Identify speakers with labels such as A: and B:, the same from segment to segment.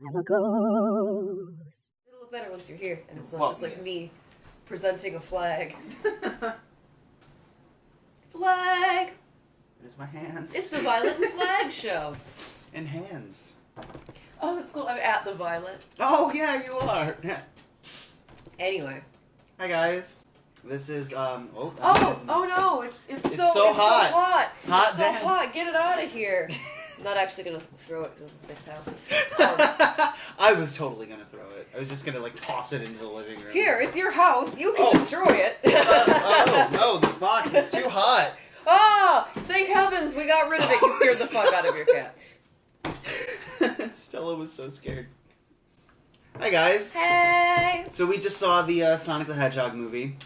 A: I'm a ghost.
B: It'll look better once you're here, and it's not just like me presenting a flag. Flag!
C: There's my hands.
B: It's the Violet and Flag show.
C: And hands.
B: Oh, that's cool. I'm at the Violet.
C: Oh, yeah, you are.
B: Anyway.
C: Hi, guys. This is,
B: oh no, it's so hot.
C: Hot,
B: it's so hot. Get it out of here. I'm not actually gonna throw it because this is Nick's house.
C: I was totally gonna throw it. I was just gonna, like, toss it into the living room.
B: Here, it's your house. You can destroy it.
C: Oh, no, this box is too hot.
B: Ah, thank heavens we got rid of it. You scared the fuck out of your cat.
C: Stella was so scared. Hi, guys.
B: Hey.
C: So we just saw the Sonic the Hedgehog movie.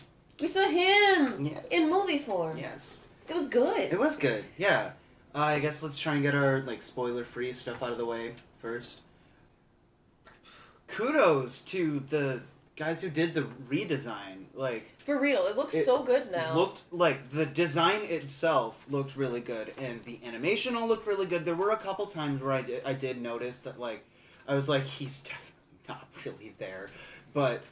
B: We saw him.
C: Yes.
B: In movie form.
C: Yes.
B: It was good.
C: It was good, yeah. I guess let's try and get our, like, spoiler-free stuff out of the way first. Kudos to the guys who did the redesign. Like,
B: for real, it looks so good now.
C: Looked like the design itself looked really good, and the animation all looked really good. There were a couple times where I did notice that, like, I was like, he's definitely not really there, but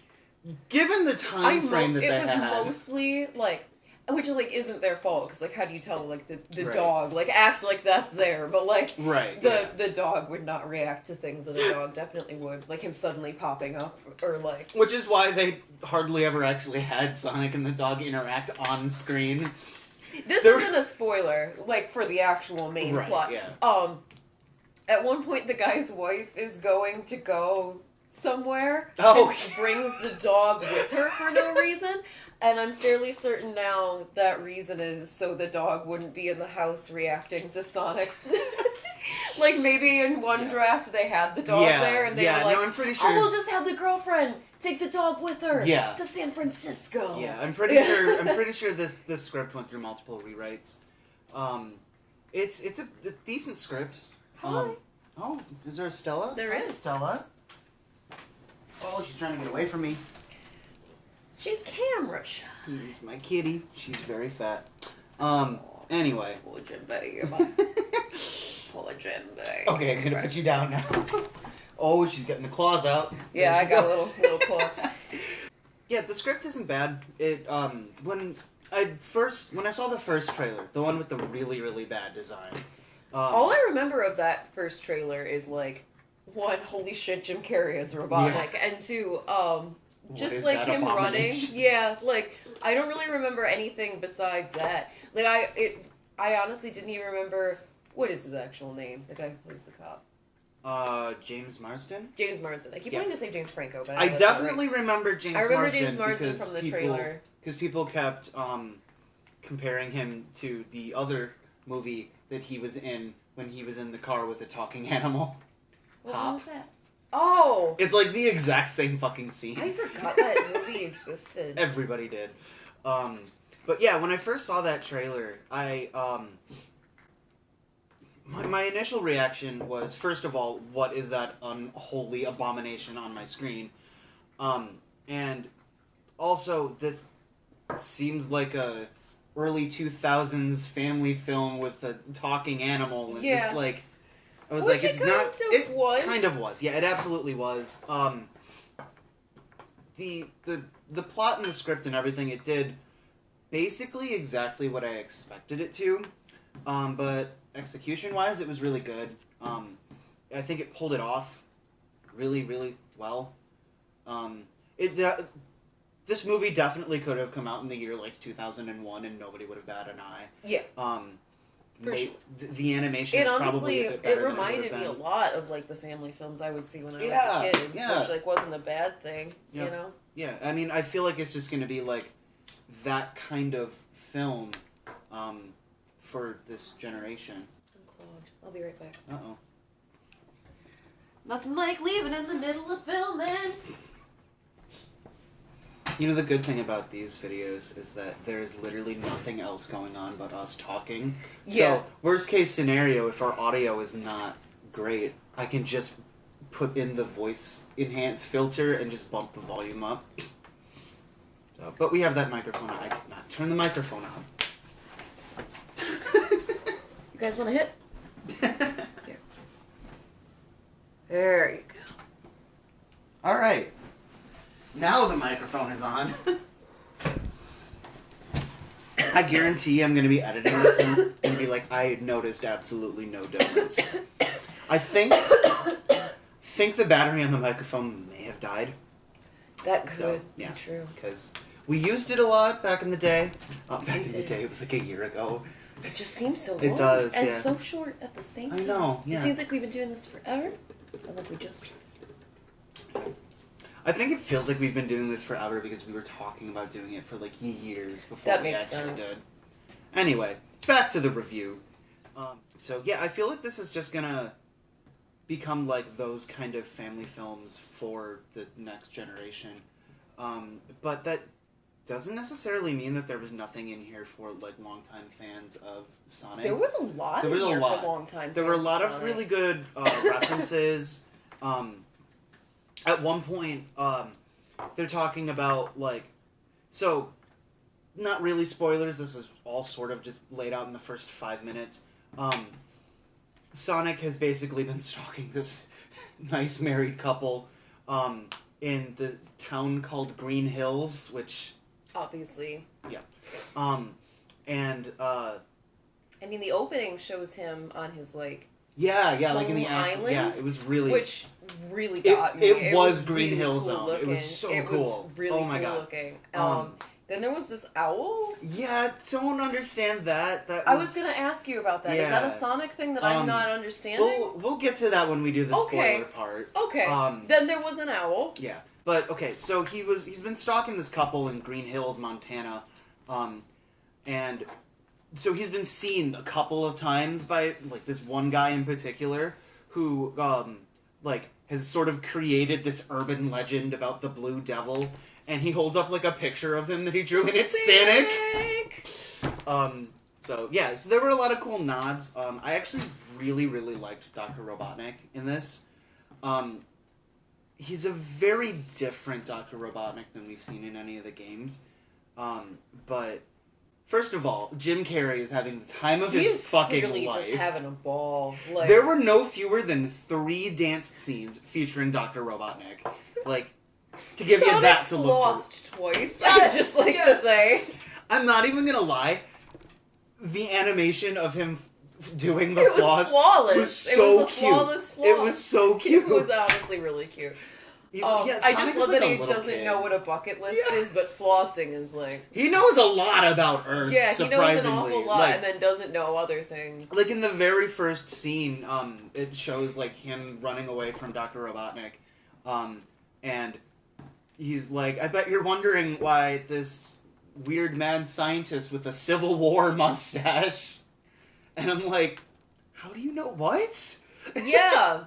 C: given the time frame that they had,
B: it was mostly like, which like isn't their fault because like how do you tell like the
C: right.
B: dog like acts like that's there, but like
C: right,
B: the dog would not react to things that a dog definitely would, like him suddenly popping up or like.
C: Which is why they hardly ever actually had Sonic and the dog interact on screen.
B: This isn't a spoiler, like for the actual main plot.
C: Yeah.
B: At one point the guy's wife is going to go somewhere
C: and
B: brings the dog with her for no reason, and I'm fairly certain now that reason is so the dog wouldn't be in the house reacting to Sonic. Like maybe in one draft they had the dog there and they were like,
C: no, I'm pretty sure.
B: oh, we'll just have the girlfriend take the dog with her to San Francisco.
C: Yeah, I'm pretty sure this script went through multiple rewrites. It's a decent script.
B: Hi.
C: Oh, is there a Stella?
B: There is.
C: Stella. Oh, she's trying to get away from me.
B: She's camera shy.
C: She's my kitty. She's very fat. Anyway.
B: Poor Jimbo. Poor Jimbo.
C: Okay, I'm gonna put you down now. Oh, she's getting the claws out.
B: Yeah, I got a little claw.
C: Yeah, the script isn't bad. It when I saw the first trailer, the one with the really, really bad design.
B: All I remember of that first trailer is like, one, holy shit, Jim Carrey is robotic, and two, just like him running. Yeah, like I don't really remember anything besides that. Like I honestly didn't even remember what is his actual name. The guy who plays the cop.
C: James Marsden.
B: James Marsden. I keep wanting to say James Franco, but
C: I definitely remember James.
B: I remember
C: Marsden
B: James Marsden from the trailer
C: because people kept comparing him to the other movie that he was in when he was in the car with a talking animal.
B: What was that? Oh!
C: It's like the exact same fucking scene.
B: I forgot that movie existed.
C: Everybody did. But yeah, when I first saw that trailer, my initial reaction was, first of all, what is that unholy abomination on my screen? And also, this seems like a early 2000s family film with a talking animal. And
B: yeah.
C: It's like, I was
B: Which
C: like, it's not.
B: It was.
C: Kind of was. Yeah, it absolutely was. The plot and the script and everything, it did basically exactly what I expected it to. But execution-wise, it was really good. I think it pulled it off really, really well. This movie definitely could have come out in the year like 2001 and nobody would have batted an eye.
B: Yeah.
C: The animation is probably a bit better.
B: It reminded me a lot of like the family films I would see when I was a kid, which like wasn't a bad thing, you know?
C: Yeah, I mean, I feel like it's just going to be like that kind of film for this generation.
B: I'm clogged. I'll be right back.
C: Uh-oh.
B: Nothing like leaving in the middle of filming.
C: You know, the good thing about these videos is that there's literally nothing else going on but us talking.
B: Yeah.
C: So, worst case scenario, if our audio is not great, I can just put in the voice enhance filter and just bump the volume up. So, but we have that microphone. I did not turn the microphone on.
B: You guys want to hit? Yeah. There you go.
C: All right. Now the microphone is on. I guarantee I'm going to be editing this one and be like, I noticed absolutely no difference. I think the battery on the microphone may have died.
B: That could be true.
C: Because we used it a lot back in the day. Back in the day, it was like a year ago.
B: It just seems so long.
C: It does,
B: and so short at the same time.
C: I know, yeah.
B: It seems like we've been doing this forever. Or like we just...
C: I think it feels like we've been doing this forever because we were talking about doing it for like years before we actually did. Anyway, back to the review. So yeah, I feel like this is just gonna become like those kind of family films for the next generation. But that doesn't necessarily mean that there was nothing in here for like longtime fans of Sonic.
B: There was a lot in here for longtime
C: There were a lot
B: of
C: of really good references. At one point, they're talking about, like... So, not really spoilers, this is all sort of just laid out in the first 5 minutes. Sonic has basically been stalking this nice married couple in the town called Green Hills, which...
B: Obviously.
C: Yeah. And,
B: I mean, the opening shows him on his, like...
C: Yeah, like in the
B: island.
C: Yeah, it was really...
B: Which really got me.
C: It was Green Hill
B: cool
C: Zone.
B: Looking.
C: It was so cool.
B: It was really
C: oh my
B: cool
C: God.
B: looking. Then there was this owl.
C: Yeah, don't understand that.
B: I was going to ask you about that.
C: Yeah.
B: Is that a Sonic thing that I'm not understanding?
C: We'll get to that when we do the spoiler part.
B: Okay. Then there was an owl.
C: Yeah. But, okay, so he's been stalking this couple in Green Hills, Montana. And so he's been seen a couple of times by, like, this one guy in particular who, like, has sort of created this urban legend about the Blue Devil. And he holds up, like, a picture of him that he drew, and it's Sonic! So, yeah, so there were a lot of cool nods. I actually really, really liked Dr. Robotnik in this. He's a very different Dr. Robotnik than we've seen in any of the games. But... First of all, Jim Carrey is having the time of his fucking life.
B: He's just having a ball. Like,
C: there were no fewer than 3 dance scenes featuring Dr. Robotnik. Like, to give you that to look
B: for. Twice, I'd just like to say.
C: I'm not even gonna lie. The animation of him doing the floss was so cute. It was so cute.
B: It was honestly really cute. I just love that he doesn't know what a bucket list is, but flossing is like...
C: He knows a lot about Earth,
B: yeah, he knows an awful lot,
C: like,
B: and then doesn't know other things.
C: Like, in the very first scene, it shows, like, him running away from Dr. Robotnik, and he's like, I bet you're wondering why this weird mad scientist with a Civil War mustache... And I'm like, how do you know what?
B: Yeah.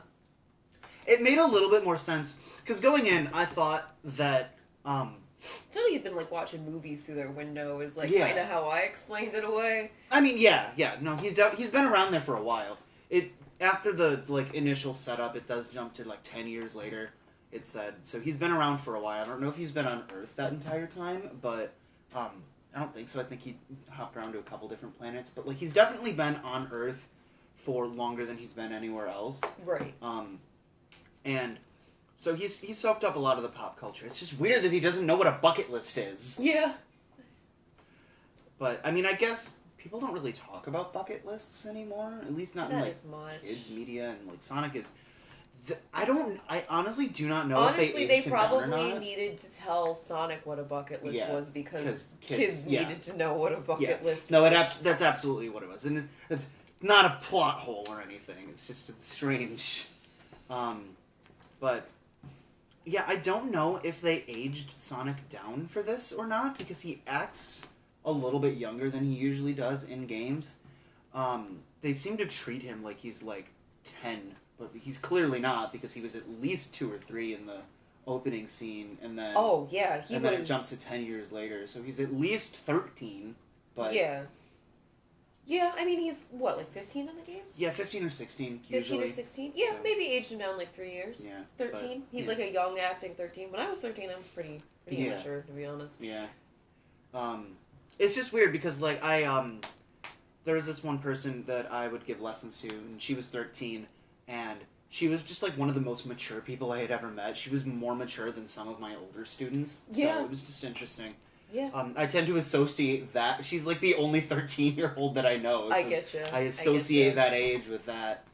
C: It made a little bit more sense. Because going in, I thought that...
B: So he's been, like, watching movies through their window is, like, kind of how I explained it away.
C: I mean, yeah. No, he's been around there for a while. After the, like, initial setup, it does jump to, like, 10 years later, it said. So he's been around for a while. I don't know if he's been on Earth that entire time, but, I don't think so. I think he hopped around to a couple different planets. But, like, he's definitely been on Earth for longer than he's been anywhere else.
B: Right.
C: And... So he's soaked up a lot of the pop culture. It's just weird that he doesn't know what a bucket list is.
B: Yeah.
C: But, I mean, I guess people don't really talk about bucket lists anymore. At least not in, like, kids' media. And, like, Sonic is... I honestly do not know if they aged him down or not. Honestly, they probably
B: needed to tell Sonic what a bucket list was because kids needed to know what a bucket list was.
C: No, that's absolutely what it was. And it's not a plot hole or anything. It's just strange. But... Yeah, I don't know if they aged Sonic down for this or not, because he acts a little bit younger than he usually does in games. They seem to treat him like he's, like, 10, but he's clearly not, because he was at least 2 or 3 in the opening scene, and then...
B: Oh, yeah,
C: then it jumped to 10 years later, so he's at least 13, but...
B: Yeah. Yeah, I mean, he's, what, like 15 in the games?
C: Yeah, 15 or 16, usually.
B: 15 or 16? Yeah,
C: so.
B: Maybe aged him down like 3 years.
C: Yeah.
B: 13? He's like a young acting 13. When I was 13, I was pretty immature, to be honest.
C: Yeah. It's just weird because, like, there was this one person that I would give lessons to, and she was 13, and she was just like one of the most mature people I had ever met. She was more mature than some of my older students.
B: Yeah.
C: So it was just interesting.
B: Yeah.
C: I tend to associate that. She's like the only 13-year-old that I know. So
B: I get you.
C: I associate that age with that.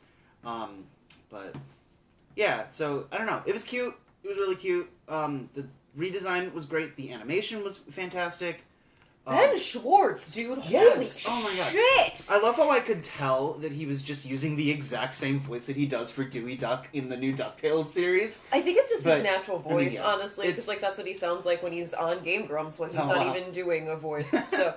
C: But yeah, so I don't know. It was cute. It was really cute. The redesign was great. The animation was fantastic.
B: Ben Schwartz, dude.
C: Yes.
B: Holy
C: Oh my God.
B: shit!
C: I love how I could tell that he was just using the exact same voice that he does for Dewey Duck in the new DuckTales series.
B: I think it's just
C: But,
B: his natural
C: I mean,
B: voice,
C: yeah.
B: honestly, because like that's what he sounds like when he's on Game Grumps, when he's
C: Oh,
B: not
C: wow.
B: even doing a voice. So,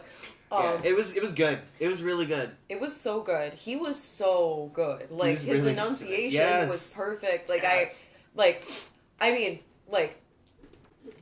C: Yeah, it was good. It was really good.
B: it was so good. He was so good. Like
C: was
B: his
C: really into it.
B: enunciation
C: Yes.
B: was perfect. Like
C: Yes.
B: I mean,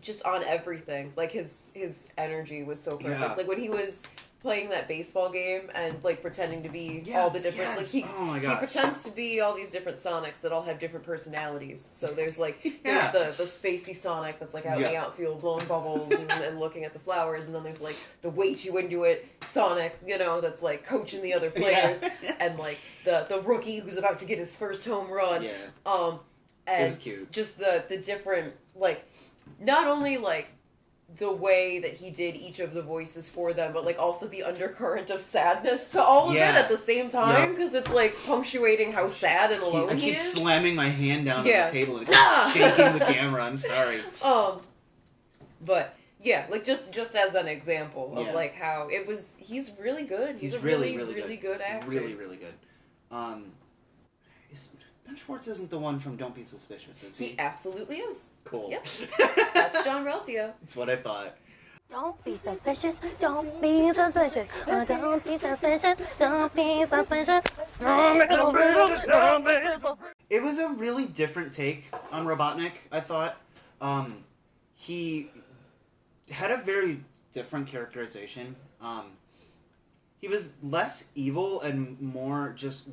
B: just on everything. Like his energy was so perfect.
C: Yeah.
B: Like when he was playing that baseball game and like pretending to be all the different
C: yes.
B: like
C: Oh my
B: he
C: gosh.
B: pretends to be all these different Sonics that all have different personalities. So there's like
C: Yeah.
B: there's the spacey Sonic that's like out in the
C: Yeah.
B: outfield blowing bubbles and looking at the flowers, and then there's like the way too into it Sonic, that's like coaching the other players,
C: Yeah.
B: and like the rookie who's about to get his first home run.
C: Yeah.
B: And
C: It was cute.
B: just the different not only the way that he did each of the voices for them, but also the undercurrent of sadness to all of it
C: Yeah.
B: at the same time, because it's punctuating how sad and alone
C: I
B: he
C: keep
B: is.
C: slamming my hand down
B: Yeah.
C: on the table and it keeps shaking the camera. I'm sorry.
B: But yeah, just as an example of
C: Yeah.
B: how it was, he's really good. He's a
C: really,
B: really good actor.
C: Really, really good. Ben Schwartz isn't the one from Don't Be Suspicious, is he?
B: He absolutely is.
C: Cool.
B: Yep. That's John Ralphio.
C: That's what I thought.
A: Don't be suspicious, don't be suspicious. Oh, don't be suspicious, don't be suspicious.
C: It was a really different take on Robotnik, I thought. He had a very different characterization. He was less evil and more just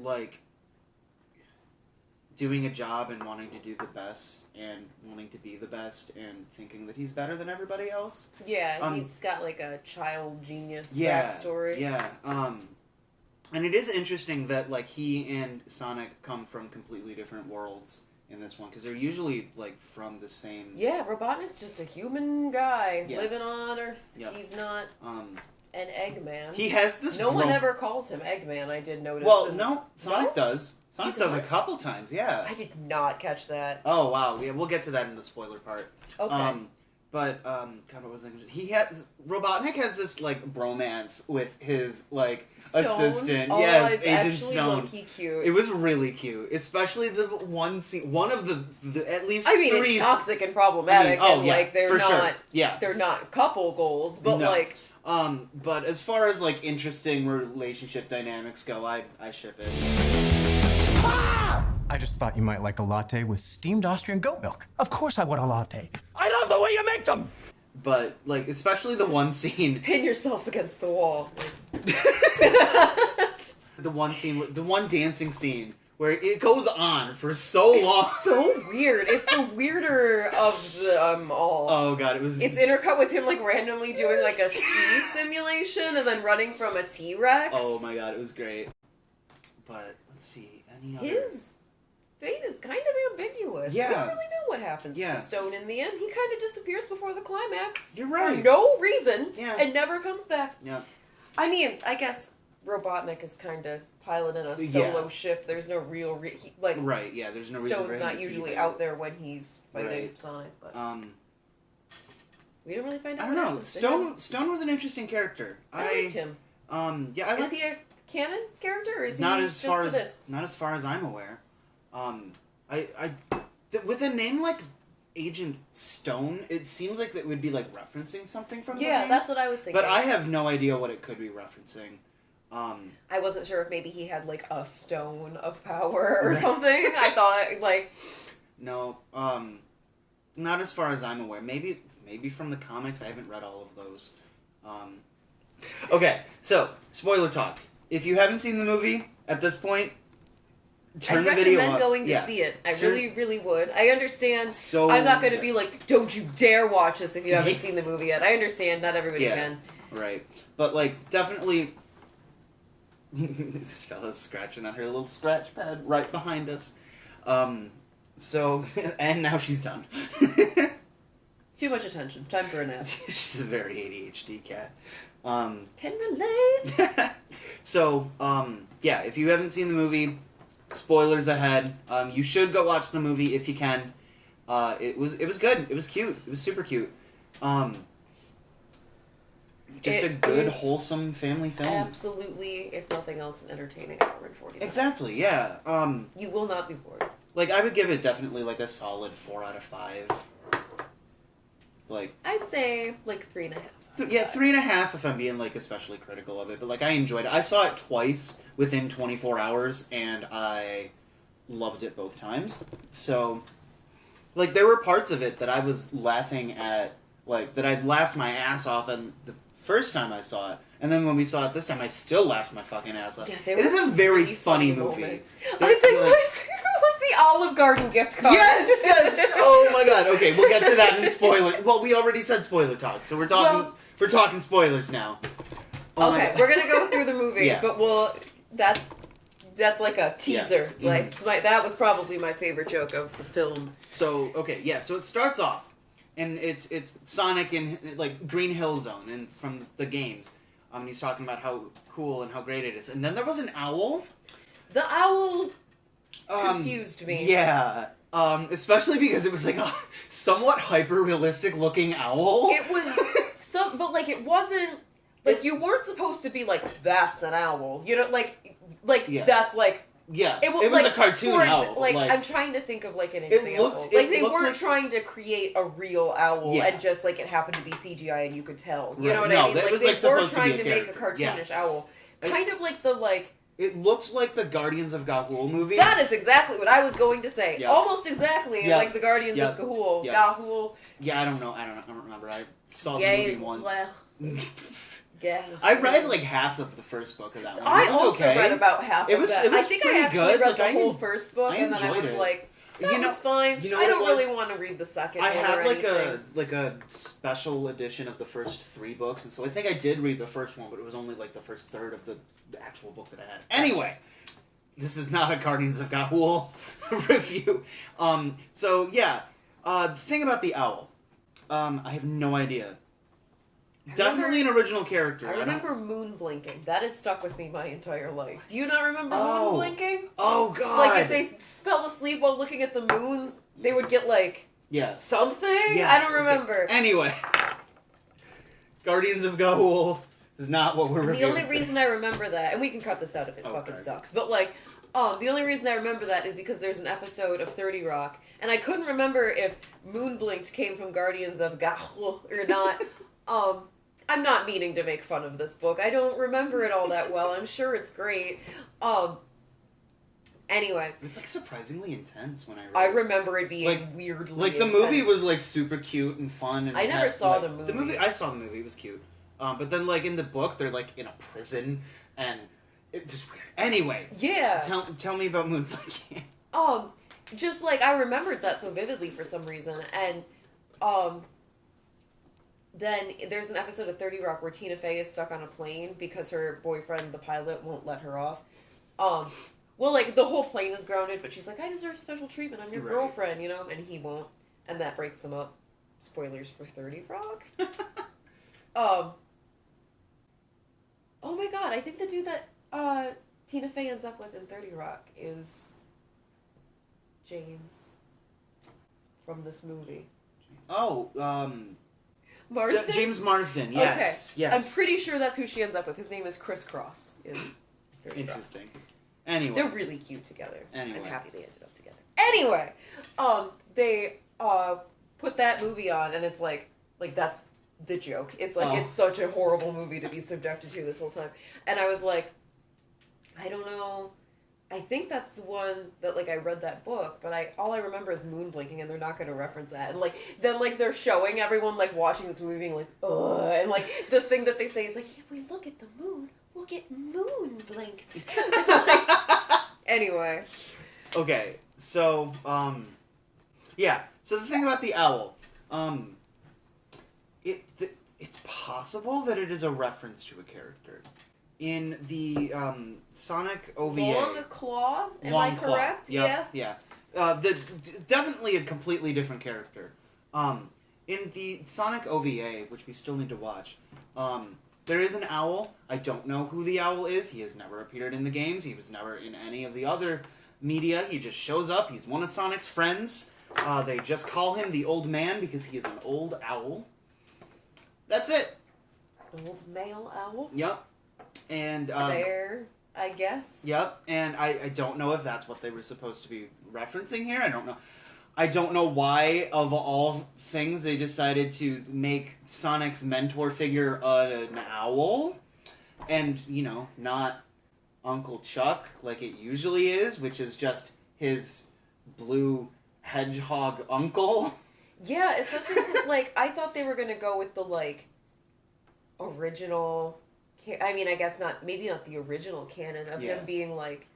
C: doing a job and wanting to do the best and wanting to be the best and thinking that he's better than everybody else.
B: Yeah, he's got a child genius
C: Yeah,
B: backstory.
C: yeah. And it is interesting that he and Sonic come from completely different worlds in this one, because they're usually from the same.
B: Yeah, Robotnik's just a human guy
C: Yeah.
B: living on Earth.
C: Yep.
B: He's not an Eggman.
C: He has this.
B: No one ever calls him Eggman. I did notice.
C: Well, no, Sonic
B: No?
C: does. Sonic
B: He
C: does a
B: does?
C: couple times. Yeah.
B: I did not catch that.
C: Oh wow. Yeah, we'll get to that in the spoiler part.
B: Okay.
C: But God, what was I gonna say? He has Robotnik has this bromance with his
B: Stone?
C: assistant.
B: Oh,
C: Yes,
B: it's
C: Agent
B: actually
C: Stone.
B: low-key cute.
C: It was really cute, especially the one scene. One of the at least.
B: I mean,
C: three.
B: it's toxic and problematic,
C: I mean, oh,
B: and
C: yeah,
B: they're
C: for
B: not.
C: sure. Yeah.
B: They're not couple goals, but
C: No. But as far as interesting relationship dynamics go, I ship it.
D: I just thought you might like a latte with steamed Austrian goat milk.
E: Of course I want a latte. I love the way you make them!
C: But especially the one scene.
B: pin yourself against the wall.
C: The one dancing scene where it goes on for so long.
B: It's so weird. It's the weirder of them all.
C: Oh god, it was.
B: It's intercut with him randomly doing a ski simulation and then running from a T-Rex.
C: Oh my god, it was great. But let's see, any other.
B: His fate is kind of ambiguous.
C: Yeah.
B: We don't really know what happens
C: Yeah.
B: to Stone in the end. He kind of disappears before the climax.
C: You're right.
B: For no reason.
C: Yeah.
B: And never comes back.
C: Yeah.
B: I mean, I guess Robotnik is kind of piloting a solo ship. There's no real...
C: Right. Yeah. There's no reason. for
B: Stone's
C: him
B: not
C: to be
B: usually
C: there.
B: out there when he's fighting
C: Right.
B: Sonic, but... we don't really find out
C: I don't
B: what
C: know.
B: happens to him.
C: Stone was an interesting character.
B: I liked him.
C: Yeah. I
B: Is he a canon character, or is
C: not
B: he
C: as
B: just
C: far
B: to
C: as
B: this?
C: not as far as I'm aware. With a name like Agent Stone, it seems like that would be referencing something from the
B: Yeah,
C: name.
B: that's what I was thinking.
C: But I have no idea what it could be referencing.
B: I wasn't sure if maybe he had a stone of power or something. I thought
C: No, not as far as I'm aware. Maybe from the comics. I haven't read all of those. Okay, so spoiler talk. If you haven't seen the movie at this point, turn the video off.
B: I'd recommend going to
C: Yeah.
B: see it. I really, really would. I understand.
C: So
B: I'm not going to
C: good.
B: be like, don't you dare watch this if you haven't seen the movie yet. I understand. Not everybody can.
C: Right. But definitely. Stella's scratching on her little scratch pad right behind us. So, and now she's done.
B: Too much attention. Time for a nap.
C: She's a very ADHD cat.
B: Can relate.
C: So, yeah, if you haven't seen the movie, spoilers ahead. You should go watch the movie if you can. It was good. It was cute. It was super cute. Just a good, wholesome family film.
B: Absolutely, if nothing else, an entertaining hour and 40 minutes.
C: Exactly, yeah.
B: You will not be bored.
C: Like, I would give it definitely, like, a solid 4 out of 5. Like...
B: I'd say, like, 3.5.
C: Yeah, 3.5 if I'm being, like, especially critical of it. But, like, I enjoyed it. I saw it twice within 24 hours, and I loved it both times. So, like, there were parts of it that I was laughing at, like, that I laughed my ass off on the first time I saw it. And then when we saw it this time, I still laughed my fucking ass off.
B: Yeah,
C: it is a very
B: really
C: funny movie.
B: I think my favorite was the Olive Garden gift card.
C: Yes! Oh my god. Okay, we'll get to that in spoiler. Well, we already said spoiler talk, so we're talking spoilers now. Oh
B: okay, we're gonna go through the movie,
C: Yeah.
B: but that's like a teaser.
C: Yeah.
B: Like that was probably my favorite joke of the film.
C: So, okay, yeah, so it starts off, and it's Sonic in, like, Green Hill Zone, and from the games. And he's talking about how cool and how great it is. And then there was an owl.
B: The owl confused me.
C: Yeah. Especially because it was, like, a somewhat hyper-realistic looking owl.
B: It was but, like, it wasn't, like, you weren't supposed to be like, that's an owl. You know, like
C: Yeah.
B: that's, like...
C: Yeah,
B: it was
C: like,
B: a
C: cartoon owl.
B: Like,
C: like,
B: I'm trying to think of, like, an example. They weren't trying to create a real owl and just, like, it happened to be CGI and you could tell. You know what I mean?
C: That was,
B: they weren't
C: supposed
B: trying
C: to
B: to make a cartoonish owl. Kind of like the, like...
C: It looks like the Guardians of Ga'Hoole movie.
B: That is exactly what I was going to say.
C: Yeah.
B: Almost exactly like the Guardians of Ga'Hoole.
C: Yeah.
B: Ga'Hoole.
C: Yeah, I don't know. I don't remember. I saw the movie once.
B: Yeah.
C: I read like half of the first book of that one.
B: I also read about half of that. I think I actually read the whole first book, and then I was like, that was fine. I don't really want to read the second one. I have
C: like a special edition of the first 3 books, and so I think I did read the first one, but it was only like the first third of the actual book that I had. Anyway, this is not a Guardians of Ga'Hoole review. So yeah, the thing about the owl, I have no idea. Definitely an original character.
B: I remember moon blinking. That has stuck with me my entire life. Do you not remember moon blinking?
C: Oh, God.
B: Like, if they fell asleep while looking at the moon, they would get, like, something?
C: Yeah.
B: I don't remember.
C: Anyway. Guardians of Ga'Hoole is not what we're reviewing.
B: The only reason I remember that, and we can cut this out if it fucking sucks, but, like, the only reason I remember that is because there's an episode of 30 Rock, and I couldn't remember if moon blinked came from Guardians of Ga'Hoole or not. I'm not meaning to make fun of this book. I don't remember it all that well. I'm sure it's great. Anyway.
C: It's, like, surprisingly intense when I read it.
B: I remember it being like, weirdly
C: Like, the movie was, like, super cute and fun. And
B: I never saw the movie.
C: I saw the movie. It was cute. But then, like, in the book, they're, like, in a prison, and it was weird. Anyway.
B: Yeah.
C: Tell me about moon blinking.
B: Just, like, I remembered that so vividly for some reason, and, then there's an episode of 30 Rock where Tina Fey is stuck on a plane because her boyfriend, the pilot, won't let her off. Well, like, the whole plane is grounded, but she's like, I deserve special treatment. I'm your girlfriend, you know? And he won't. And that breaks them up. Spoilers for 30 Rock. Oh my god, I think the dude that Tina Fey ends up with in 30 Rock is James from this movie. Marsden?
C: James Marsden, yes.
B: Okay.
C: Yes.
B: I'm pretty sure that's who she ends up with. His name is Criss Cross.
C: Interesting. Anyway.
B: They're really cute together.
C: Anyway.
B: I'm happy they ended up together. Anyway, they put that movie on, and it's like that's the joke. It's like it's such a horrible movie to be subjected to this whole time. And I was like, I don't know. I think that's the one that, like, I read that book, but all I remember is moon blinking, and they're not going to reference that. And, like, then, like, they're showing everyone, like, watching this movie being like, ugh, and, like, the thing that they say is, like, if we look at the moon, we'll get moon blinked. Like, anyway.
C: Okay, so, yeah, so the thing about the owl, it's possible that it is a reference to a character. In the Sonic OVA...
B: Long Claw? Am I correct?
C: Yep, yeah. Definitely a completely different character. In the Sonic OVA, which we still need to watch, there is an owl. I don't know who the owl is. He has never appeared in the games. He was never in any of the other media. He just shows up. He's one of Sonic's friends. They just call him the Old Man because he is an old owl. That's it.
B: Old male owl?
C: Yep. And
B: fair, I guess.
C: Yep. And I don't know if that's what they were supposed to be referencing here. I don't know. I don't know why, of all things, they decided to make Sonic's mentor figure an owl. And, you know, not Uncle Chuck like it usually is, which is just his blue hedgehog uncle.
B: Yeah, especially since, like, I thought they were going to go with the, like, original... I mean, I guess not... Maybe not the original canon of him being, like,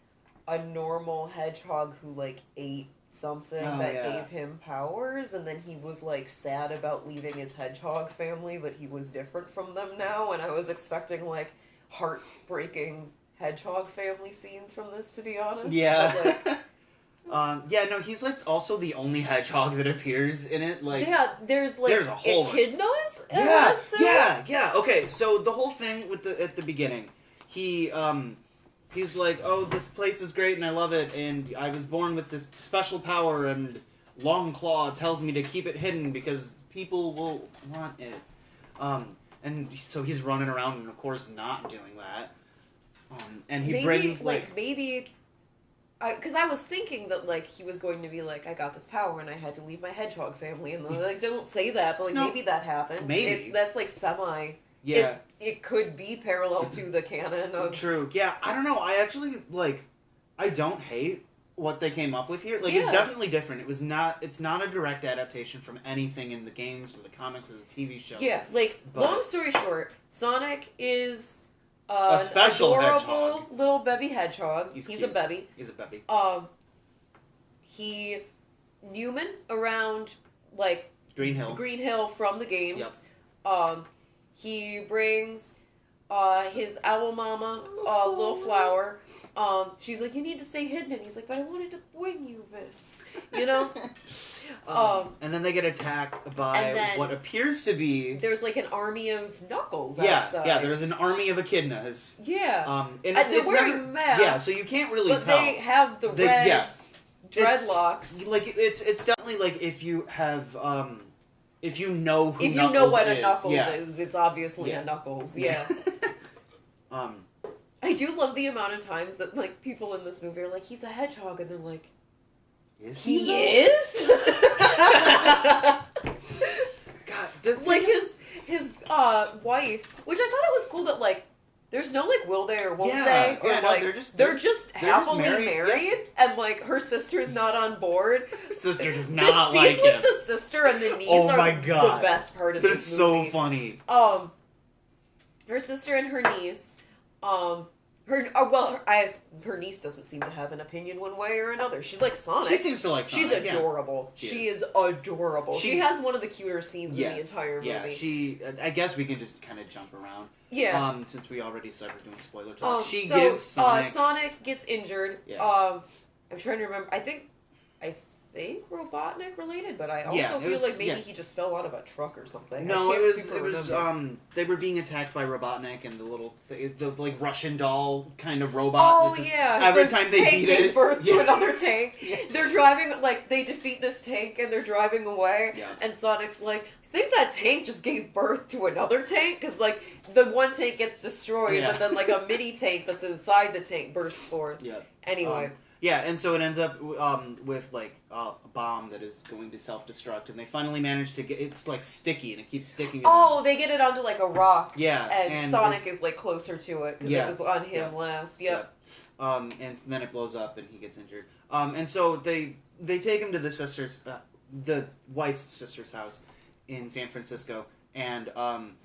B: a normal hedgehog who, like, ate something gave him powers, and then he was, like, sad about leaving his hedgehog family, but he was different from them now, and I was expecting, like, heartbreaking hedgehog family scenes from this, to be honest.
C: Yeah.
B: But, like,
C: no, he's, like, also the only hedgehog that appears in it, like...
B: Yeah, there's, like,
C: there's a whole
B: echidnas?
C: Yeah, okay, so the whole thing with at the beginning, he's like, oh, this place is great and I love it, and I was born with this special power, and Longclaw tells me to keep it hidden because people will want it. And so he's running around and, of course, not doing that. And he brings, like...
B: Maybe... Because I was thinking that, like, he was going to be like, I got this power and I had to leave my hedgehog family, and like, don't say that, but, like,
C: no,
B: maybe that happened.
C: Maybe.
B: That's, like, semi...
C: Yeah.
B: It could be parallel to the canon of...
C: True. Yeah, I don't know. I actually, like, I don't hate what they came up with here. Like, it's definitely different. It's not a direct adaptation from anything in the games or the comics or the TV show.
B: Yeah, like, long story short, Sonic is
C: a special
B: adorable
C: hedgehog.
B: little baby hedgehog. He's
C: cute.
B: a baby.
C: He's a baby.
B: He Newman around, like,
C: Green Hill
B: from the games.
C: Yep.
B: He brings his owl mama, Little Flower. She's like, you need to stay hidden. And he's like, but I wanted to bring you this. You know?
C: And then they get attacked by what appears to be...
B: There's, like, an army of Knuckles outside.
C: Yeah, there's an army of echidnas.
B: Yeah.
C: And
B: they're wearing masks.
C: Yeah, so you can't really tell.
B: But they have the red dreadlocks.
C: It's definitely, like, if you have... if you know who
B: If you
C: Knuckles
B: know what
C: is,
B: a Knuckles is, it's obviously a Knuckles. Yeah. I do love the amount of times that, like, people in this movie are like, he's a hedgehog, and they're like,
C: is
B: he is?
C: God,
B: like, his wife, which I thought it was cool that, like, there's no, like, will they or won't they? Or, like, they're just happily married, and, like, her sister's not on board.
C: Sister does not like him.
B: The scenes with the sister and the niece are the best part of this movie.
C: They're so funny.
B: Her sister and her niece, her niece doesn't seem to have an opinion one way or another. She likes Sonic.
C: She seems to like Sonic.
B: She's adorable.
C: Yeah.
B: She is adorable. She has one of the cuter scenes in the entire movie.
C: Yeah, I guess we can just kind of jump around.
B: Yeah.
C: Since we already started doing spoiler talk.
B: Gives Sonic gets injured.
C: Yeah.
B: I'm trying to remember. I think Robotnik related, but I also feel like maybe he just fell out of a truck or something.
C: No, it was they were being attacked by Robotnik and the like Russian doll kind of robot.
B: Oh,
C: just,
B: yeah.
C: Every time they beat it,
B: birth to another tank. They're driving, like, they defeat this tank and they're driving away.
C: Yeah.
B: And Sonic's like, I think that tank just gave birth to another tank, because, like, the one tank gets destroyed, but then, like, a mini tank that's inside the tank bursts forth.
C: Yeah.
B: Anyway.
C: Yeah, and so it ends up with, like, a bomb that is going to self-destruct, and they finally manage to get... It's, like, sticky, and it keeps sticking.
B: They get it onto, like, a rock.
C: Yeah.
B: And Sonic is, like, closer to it, because it was on him last. Yep.
C: And then it blows up, and he gets injured. And so they take him to the wife's sister's house in San Francisco, and...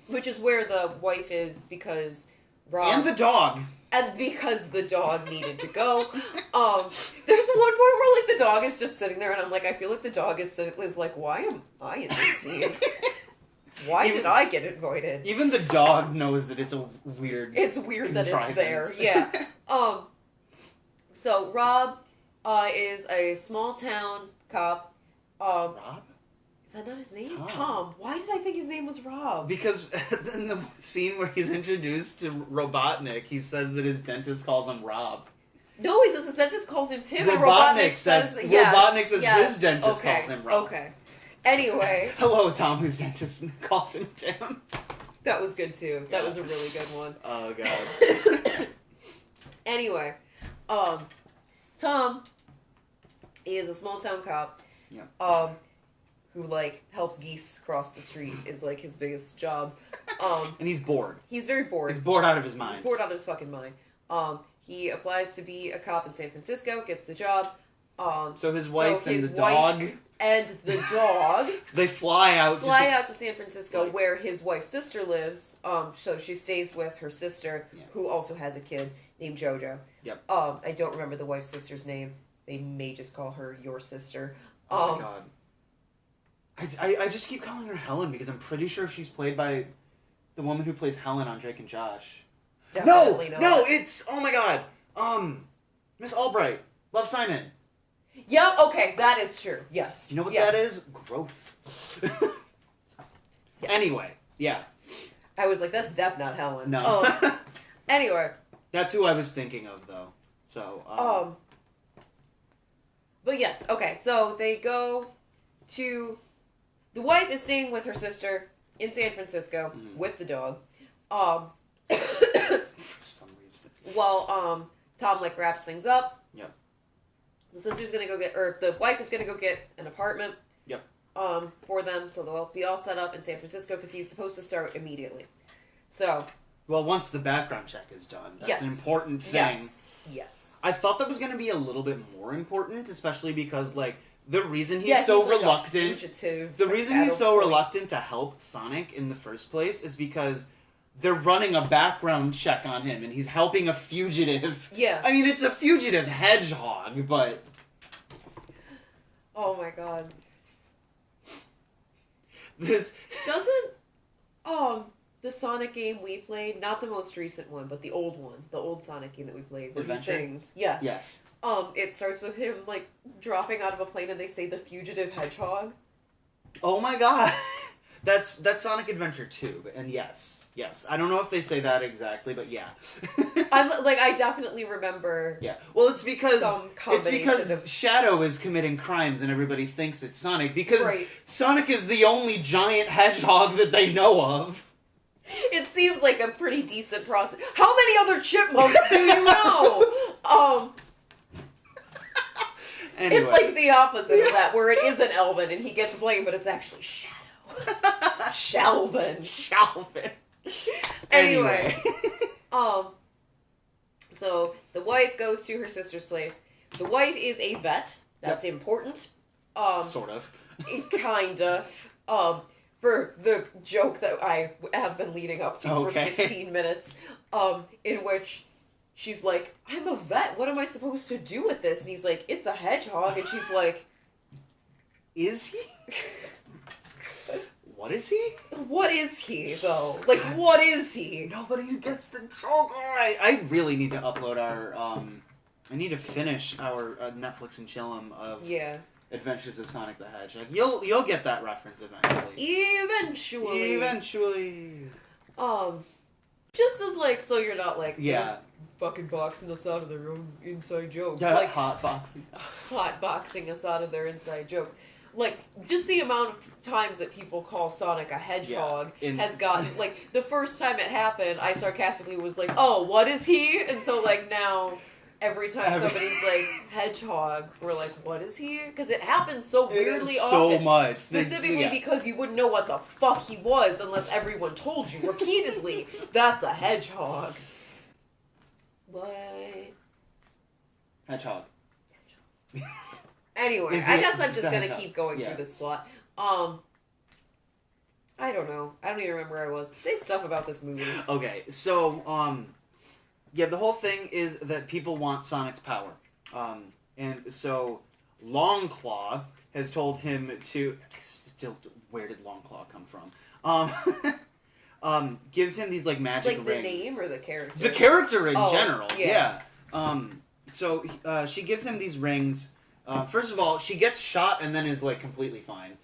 B: which is where the wife is, because Rob...
C: And the dog!
B: And because the dog needed to go. There's one point where, like, the dog is just sitting there, and I'm like, I feel like the dog is like, why am I in this scene? Why did I get invited?
C: Even the dog knows that it's a weird...
B: It's weird that it's there, yeah. So Rob is a small town cop.
C: Rob?
B: Is that not his name?
C: Tom.
B: Why did I think his name was Rob?
C: Because in the scene where he's introduced to Robotnik, he says that his dentist calls him Rob.
B: No, he says his dentist calls him Tim, and
C: Robotnik
B: says
C: his dentist calls him Rob.
B: Okay. Anyway.
C: Hello, Tom, whose dentist calls him Tim.
B: That was good, too. That was a really good one.
C: Oh, God.
B: Anyway. Tom is a small town cop.
C: Yeah.
B: Who, like, helps geese cross the street is, like, his biggest job.
C: And he's bored.
B: He's very bored.
C: He's bored out of his mind.
B: He's bored out of his fucking mind. He applies to be a cop in San Francisco, gets the job.
C: So his wife and the dog...
B: And the dog...
C: they fly out
B: to San Francisco, where his wife's sister lives. So she stays with her sister, who also has a kid named JoJo.
C: Yep.
B: I don't remember the wife's sister's name. They may just call her your sister.
C: Oh my God. I just keep calling her Helen because I'm pretty sure she's played by the woman who plays Helen on Drake and Josh.
B: Definitely not.
C: No, it's, oh my God. Miss Albright. Love, Simon.
B: Yeah, okay, that is true. Yes.
C: You know what that is? Growth.
B: Yes.
C: Anyway, yeah.
B: I was like, that's Def, not Helen.
C: No.
B: Anyway.
C: That's who I was thinking of, though. So,
B: But yes, okay, so they go to... The wife is staying with her sister in San Francisco with the dog.
C: For some reason.
B: While, Tom, like, wraps things up.
C: Yep.
B: The wife is gonna go get an apartment.
C: Yep.
B: For them, so they'll be all set up in San Francisco, because he's supposed to start immediately. So...
C: Well, once the background check is done, that's an important thing.
B: Yes.
C: I thought that was going to be a little bit more important, especially because, like, the reason he's so
B: like
C: reluctant...
B: The
C: reason he's so reluctant to help Sonic in the first place is because they're running a background check on him, and he's helping a fugitive.
B: Yeah.
C: I mean, it's a fugitive hedgehog, but...
B: Oh my God.
C: This...
B: Doesn't, the Sonic game we played, not the most recent one, but the old one, the old Sonic game that we played, where
C: Adventure?
B: he sings. Yes.
C: Yes.
B: It starts with him, like, dropping out of a plane and they say the fugitive hedgehog.
C: Oh my God. That's Sonic Adventure 2, and yes. I don't know if they say that exactly, but yeah.
B: I definitely remember.
C: Yeah. Well, it's because
B: of...
C: Shadow is committing crimes and everybody thinks it's Sonic, because
B: Right.
C: Sonic is the only giant hedgehog that they know of.
B: It seems like a pretty decent process. How many other chipmunks do you know?
C: Anyway.
B: It's like the opposite of that, where it is an Elvin and he gets blamed, but it's actually Shadow. Shalvin. Anyway. So the wife goes to her sister's place. The wife is a vet. That's important.
C: Sort of.
B: Kinda. For the joke that I have been leading up to for 15 minutes, in which she's like, I'm a vet, what am I supposed to do with this? And he's like, it's a hedgehog, and she's like...
C: Is he? What is he?
B: What is he, though? Like, what is he?
C: Nobody gets the joke. I really need to upload our, I need to finish our Netflix and Chill'em of...
B: Yeah.
C: Adventures of Sonic the Hedgehog. You'll get that reference eventually. Eventually.
B: Just as, like, so you're not, like,
C: yeah,
B: fucking boxing us out of their own inside jokes.
C: Yeah,
B: like
C: hotboxing
B: us out of their inside jokes. Like, just the amount of times that people call Sonic a hedgehog has gotten, like, the first time it happened, I sarcastically was like, oh, what is he? And so, like, now... Every time somebody's like, hedgehog, we're like, what is he? Because it happens so weirdly often.
C: So much.
B: Specifically because you wouldn't know what the fuck he was unless everyone told you repeatedly, that's a hedgehog. What?
C: Hedgehog.
B: Anyway, I guess I'm just going to keep going through this plot. I don't know. I don't even remember where I was. Say stuff about this movie.
C: Okay, so, yeah, the whole thing is that people want Sonic's power. And so Longclaw has told him to... Where did Longclaw come from? Gives him these, like, magic rings.
B: Like the name or the character?
C: The character in general, yeah. So she gives him these rings. First of all, she gets shot and then is like completely fine.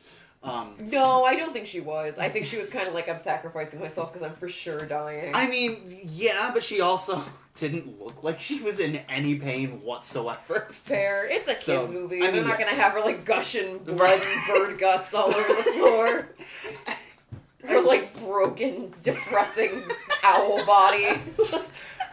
B: No, I don't think she was. I think she was kind of like, I'm sacrificing myself because I'm for sure dying.
C: I mean, yeah, but she also didn't look like she was in any pain whatsoever.
B: Fair. It's a kid's movie.
C: I mean,
B: They're not gonna have her like gushing blood and bird guts all over the floor. Her like broken, depressing owl body.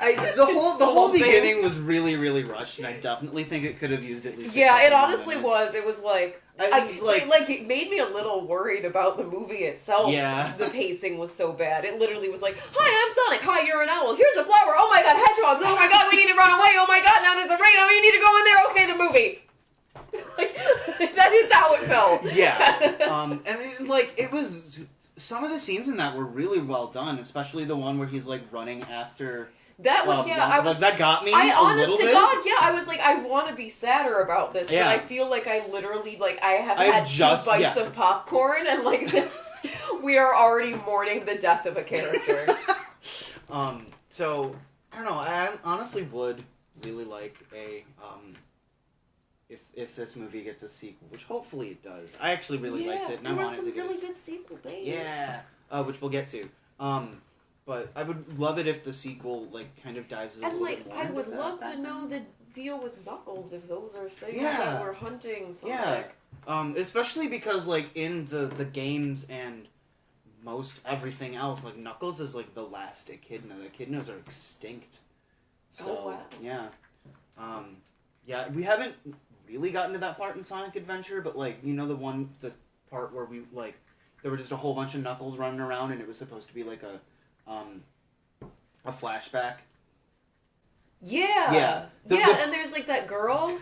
C: The whole beginning was really, really rushed, and I definitely think it could have used at least.
B: Yeah, it
C: more
B: honestly
C: minutes.
B: was. It was like it made me a little worried about the movie itself.
C: Yeah.
B: The pacing was so bad. It literally was like, "Hi, I'm Sonic. Hi, you're an owl. Here's a flower. Oh my God, hedgehogs. Oh my God, we need to run away. Oh my God, now there's a rain. Oh, we need to go in there. Okay, the movie." Like, that is how it felt.
C: Yeah. It was. Some of the scenes in that were really well done, especially the one where he's like running after.
B: That was
C: that got me.
B: Honest to
C: bit.
B: God, yeah, I was like, I want to be sadder about this, but I feel like I literally I have had two bites of popcorn, and like this, we are already mourning the death of a character.
C: So I don't know. I honestly would really like a if this movie gets a sequel, which hopefully it does. I actually really liked it, and I wanted to get
B: there was some really good sequel, babe.
C: Yeah, which we'll get to. But I would love it if the sequel kind of dives a little bit more.
B: I would love to know the deal with Knuckles if those are things that we're hunting. Sonic.
C: Yeah, especially because in the games and most everything else, Knuckles is the last echidna. The echidnas are extinct. So yeah, we haven't really gotten to that part in Sonic Adventure, but the part where we there were just a whole bunch of Knuckles running around, and it was supposed to be a flashback.
B: Yeah. And there's that girl.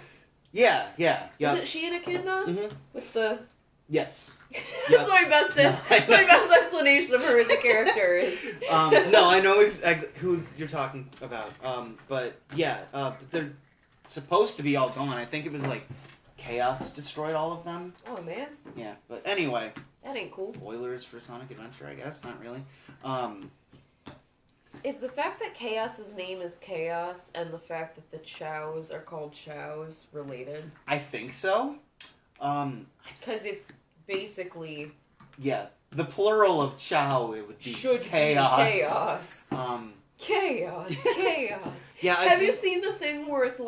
C: Yeah.
B: Isn't she an echidna?
C: Mm-hmm.
B: With the.
C: Yes.
B: That's my best explanation of her as a character is.
C: No, I know who you're talking about. But they're supposed to be all gone. I think it was Chaos destroyed all of them.
B: Oh man.
C: Yeah, but anyway.
B: That ain't cool.
C: Spoilers for Sonic Adventure, I guess. Not really.
B: Is the fact that Chaos's name is Chaos and the fact that the Chows are called Chows related?
C: I think so.
B: Because it's basically...
C: Yeah. The plural of Chow, it would be
B: Should
C: chaos.
B: Be chaos. Chaos.
C: Yeah,
B: Have you seen the thing where it's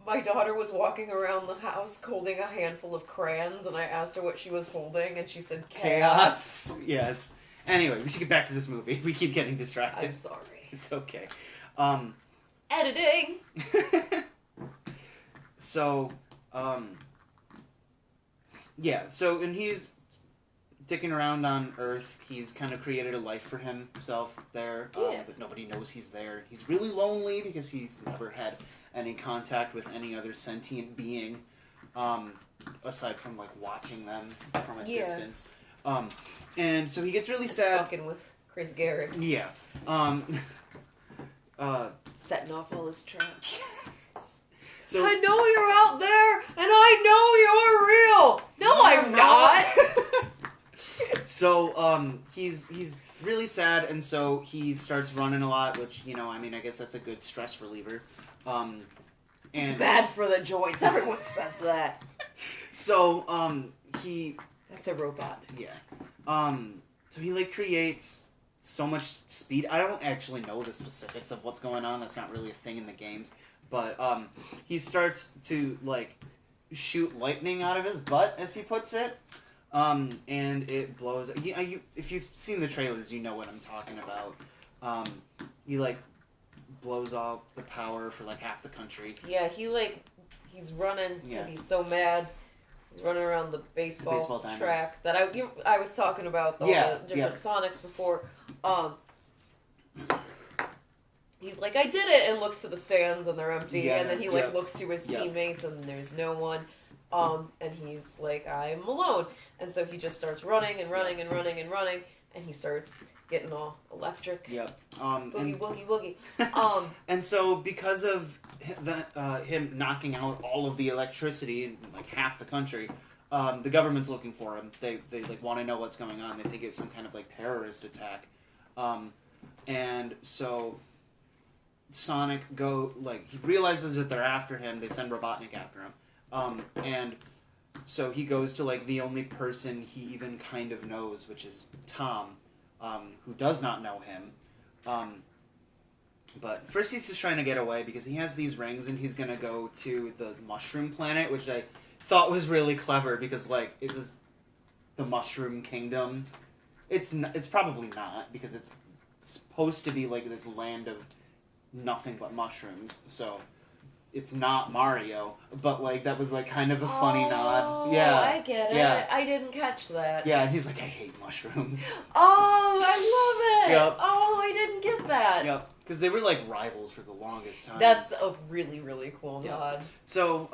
B: my daughter was walking around the house holding a handful of crayons, and I asked her what she was holding, and she said chaos.
C: Yes. Anyway, we should get back to this movie. We keep getting distracted.
B: I'm sorry.
C: It's okay.
B: Editing!
C: So, and he's dicking around on Earth. He's kind of created a life for himself there, but nobody knows he's there. He's really lonely because he's never had any contact with any other sentient being, aside from watching them from a distance. And so he gets really sad.
B: Fucking with Chris Garrett.
C: Yeah.
B: Setting off all his traps.
C: So
B: I know you're out there, and I know you're real. No, I'm not.
C: So he's really sad, and so he starts running a lot, which I guess that's a good stress reliever. And
B: it's bad for the joints. Everyone says that.
C: So
B: That's a robot.
C: Yeah. So he creates so much speed. I don't actually know the specifics of what's going on. That's not really a thing in the games. But he starts to shoot lightning out of his butt, as he puts it. And it blows. If you've seen the trailers, you know what I'm talking about. He blows out the power for half the country.
B: Yeah, he's running because he's so mad. He's running around the baseball track that I was talking about all the different Sonics before. He's like, I did it, and looks to the stands and they're empty, and then he looks to his teammates and there's no one. And he's like, I'm alone, and so he just starts running and running and running and running, and he starts getting all electric.
C: Yep.
B: Boogie woogie.
C: And so because of him knocking out all of the electricity in half the country, the government's looking for him. They want to know what's going on. They think it's some kind of terrorist attack. And so Sonic he realizes that they're after him. They send Robotnik after him, and so he goes to the only person he even kind of knows, which is Tom, who does not know him. But first he's just trying to get away because he has these rings and he's gonna go to the Mushroom Planet, which I thought was really clever because it was the Mushroom Kingdom. It's probably not because it's supposed to be this land of nothing but mushrooms, so it's not Mario, but that was kind of a funny nod. Yeah,
B: I get it.
C: Yeah.
B: I didn't catch that.
C: Yeah, and he's like, I hate mushrooms.
B: Oh, I love it.
C: Yep.
B: Oh, I didn't get that.
C: Yep, because they were rivals for the longest time.
B: That's a really, really cool
C: Yep.
B: nod.
C: So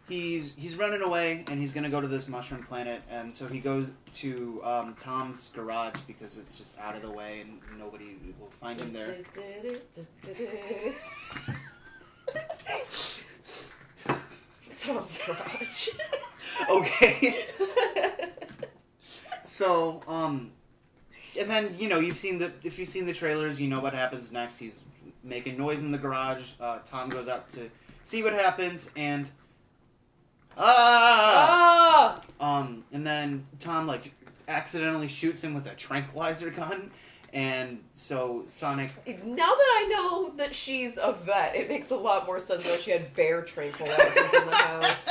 C: he's running away and he's gonna go to this Mushroom Planet, and so he goes to Tom's garage because it's just out of the way and nobody will find him there.
B: Tom's garage.
C: Okay. So, and then, if you've seen the trailers, you know what happens next. He's making noise in the garage. Tom goes out to see what happens, and and then Tom accidentally shoots him with a tranquilizer gun. And so Sonic...
B: Now that I know that she's a vet, it makes a lot more sense that she had bear tranquilizers in the house.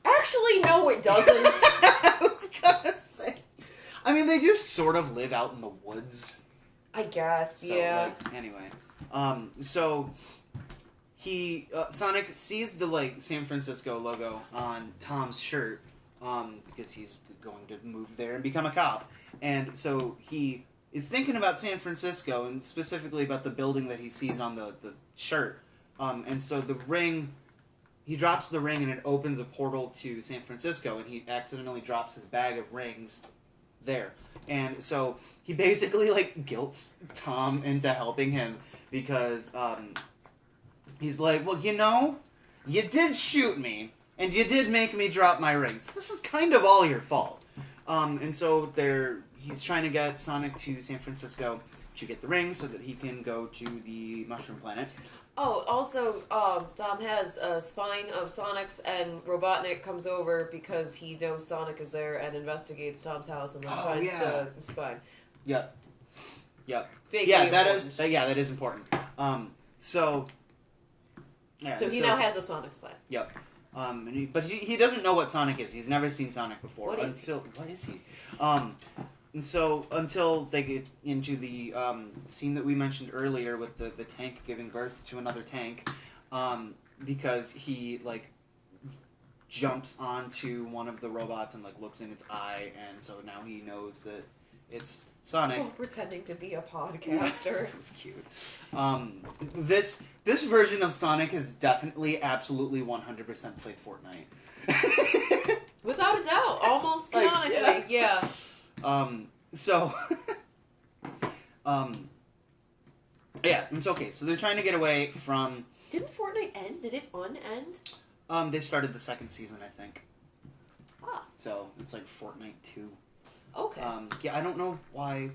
B: Actually, no, it doesn't.
C: I was gonna say... I mean, they do sort of live out in the woods.
B: I guess,
C: So,
B: yeah.
C: Anyway. So... Sonic sees the, San Francisco logo on Tom's shirt, because he's going to move there and become a cop. And so he is thinking about San Francisco, and specifically about the building that he sees on the shirt. And so the ring, he drops the ring and it opens a portal to San Francisco, and he accidentally drops his bag of rings there. And so he basically, guilts Tom into helping him because, he's like, well, you did shoot me, and you did make me drop my rings. This is kind of all your fault. And so he's trying to get Sonic to San Francisco to get the rings so that he can go to the Mushroom Planet.
B: Oh, also, Tom has a spine of Sonic's, and Robotnik comes over because he knows Sonic is there and investigates Tom's house and then finds the spine.
C: Yep.
B: Vaguely
C: That
B: important.
C: is important. So
B: he now has a Sonic spine.
C: Yep. But he doesn't know what Sonic is. He's never seen Sonic before.
B: What is
C: he? And so until they get into the scene that we mentioned earlier with the tank giving birth to another tank, because he jumps onto one of the robots and looks in its eye, and so now he knows that it's Sonic.
B: Oh, pretending to be a podcaster.
C: It was cute. This version of Sonic has definitely, absolutely, 100% played Fortnite.
B: Without a doubt, almost canonically, yeah.
C: And so, okay, so they're trying to get away from...
B: Didn't Fortnite end? Did it unend?
C: They started the second season, I think.
B: Ah.
C: So, it's Fortnite 2.
B: Okay.
C: I don't know why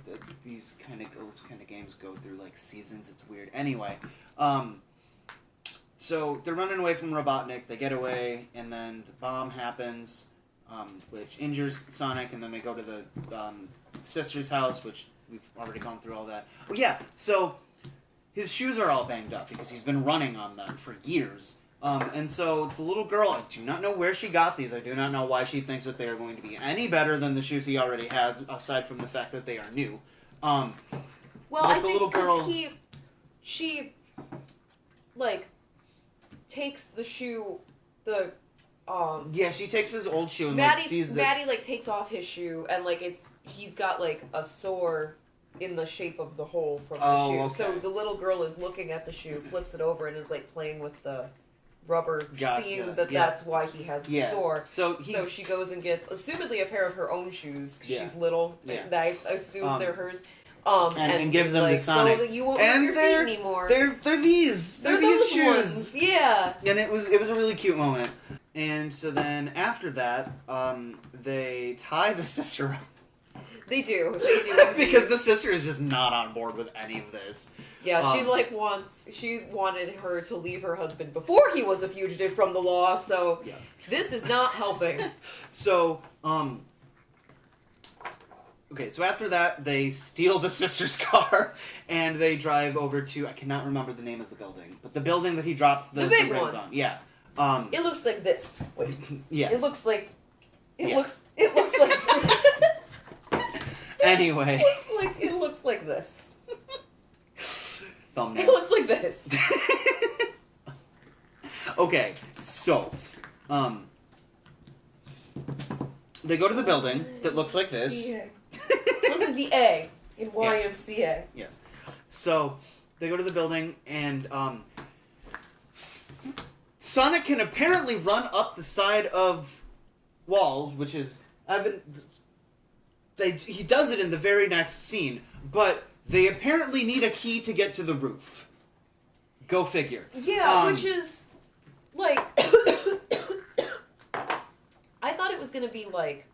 C: these kind of games go through seasons. It's weird. Anyway, so they're running away from Robotnik. They get away, and then the bomb happens, which injures Sonic. And then they go to the sister's house, which we've already gone through all that. Oh yeah, so his shoes are all banged up because he's been running on them for years. And so the little girl, I do not know where she got these. I do not know why she thinks that they are going to be any better than the shoes he already has, aside from the fact that they are new.
B: Well, I think because she takes the shoe,
C: she takes his old shoe and sees that...
B: Maddie, takes off his shoe, and, he's got, a sore in the shape of the hole from the shoe.
C: Okay.
B: So the little girl is looking at the shoe, flips it over, and is, playing with the rubber, seeing that that's why he has the sore. So she goes and gets, assumedly, a pair of her own shoes, because she's little, and I assume they're hers.
C: And gives them to Sonic.
B: So that you won't hurt your feet anymore.
C: They're these shoes.
B: Ones. Yeah.
C: And it was a really cute moment. And so then after that, they tie the sister up.
B: They do.
C: Because the sister is just not on board with any of this.
B: Yeah, she wanted her to leave her husband before he was a fugitive from the law, so this is not helping.
C: So, okay, so after that, they steal the sister's car, and they drive over to, I cannot remember the name of the building, but the building that he drops the
B: big
C: rings
B: one.
C: on. Yeah.
B: It looks like this. Wait.
C: Yes.
B: It looks like... It looks like...
C: Anyway.
B: It looks like this.
C: Thumbnail.
B: It looks like this.
C: Okay, so, they go to the building that looks like this.
B: Looks like the A in YMCA.
C: Yes. So, they go to the building, and, Sonic can apparently run up the side of walls, which is he does it in the very next scene, but they apparently need a key to get to the roof. Go figure.
B: Yeah, which is like I thought it was gonna be like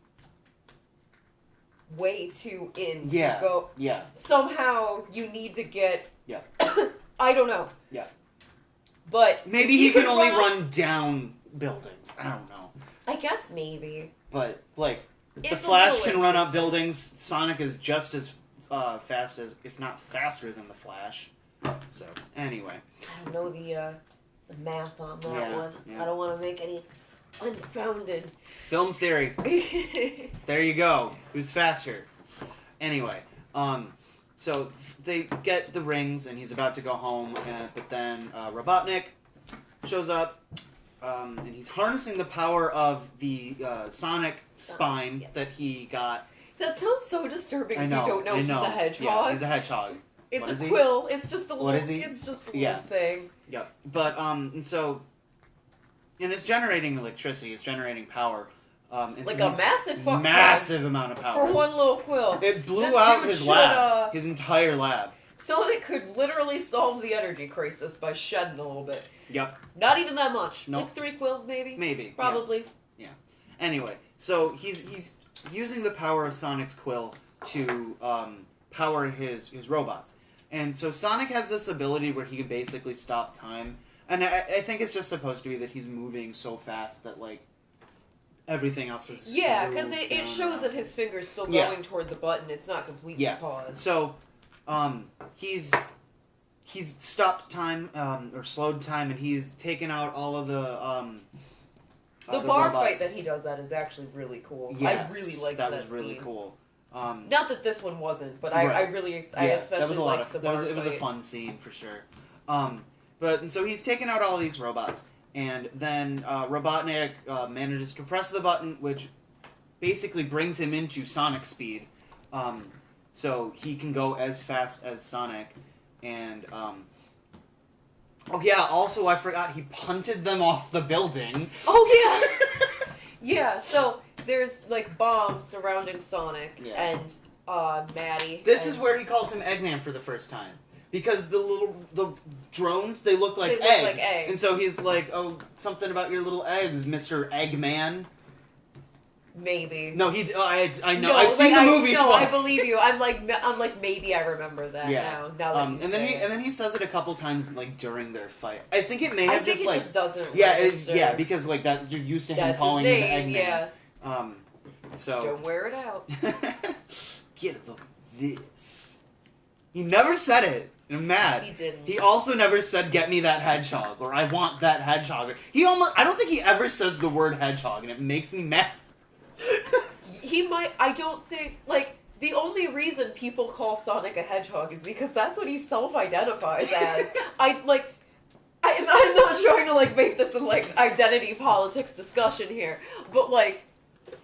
B: way too in to go.
C: Yeah.
B: Somehow you need to get.
C: Yeah.
B: I don't know.
C: Yeah.
B: But
C: maybe he can only run down buildings. I don't know.
B: I guess maybe.
C: But like,
B: It's
C: the Flash
B: a
C: can
B: little
C: run up
B: interesting.
C: buildings. Sonic is just as fast as, if not faster than the Flash. So anyway,
B: I don't know the math on that one.
C: Yeah.
B: I don't want to make any unfounded
C: film theory. There you go. Who's faster? Anyway, so they get the rings, and he's about to go home, but then Robotnik shows up, and he's harnessing the power of the Sonic spine that he got.
B: That sounds so disturbing.
C: I know.
B: If you don't know, he's a hedgehog.
C: Yeah, he's a hedgehog.
B: It's a quill. It's just a little.
C: What is he?
B: It's just a little thing.
C: Yep. But and so, and it's generating electricity. It's generating power. And
B: Like
C: so
B: a massive fuck ton
C: massive amount of power
B: for one little quill.
C: It blew
B: This
C: out
B: dude
C: his
B: should,
C: lab, his entire lab.
B: Sonic could literally solve the energy crisis by shedding a little bit.
C: Yep.
B: Not even that much.
C: Nope.
B: Like 3 quills, maybe.
C: Maybe.
B: Probably.
C: Yeah. Anyway, so he's using the power of Sonic's quill to power his robots. And so Sonic has this ability where he can basically stop time. And I think it's just supposed to be that he's moving so fast that, like, everything else is
B: because it shows that his finger's still going toward the button. It's not completely paused.
C: So, he's stopped time, or slowed time, and he's taken out all of the
B: bar
C: robots.
B: fight that he does that is actually really cool.
C: Yes,
B: I really liked that
C: was really
B: scene.
C: cool.
B: Not that this one wasn't, but
C: right.
B: I especially
C: that was a lot
B: liked
C: of,
B: the bar
C: it was a
B: fight.
C: fun scene for sure. And so he's taken out all these robots, and then Robotnik manages to press the button, which basically brings him into Sonic speed, so he can go as fast as Sonic. And oh yeah, also I forgot he punted them off the building.
B: Oh yeah, yeah. So there's like bombs surrounding Sonic and Maddie.
C: This is where he calls him Eggman for the first time. Because the drones, they look like eggs. And so he's like, oh, something about your little eggs, Mr. Eggman.
B: Maybe.
C: No, I know. I've seen the movie twice.
B: No, I believe you. I'm like maybe I remember that now. Now that you say
C: and then he says it a couple times like during their fight. I think it may have just like
B: just doesn't.
C: Yeah, because like that you're used to him calling him Eggman.
B: Yeah.
C: So
B: don't wear it out.
C: Get a look at this. He never said it. I'm mad.
B: He didn't.
C: He also never said, "Get me that hedgehog," or "I want that hedgehog." I don't think he ever says the word hedgehog, and it makes me mad.
B: He might. I don't think like the only reason people call Sonic a hedgehog is because that's what he self-identifies as. I'm not trying to like make this a like identity politics discussion here, but like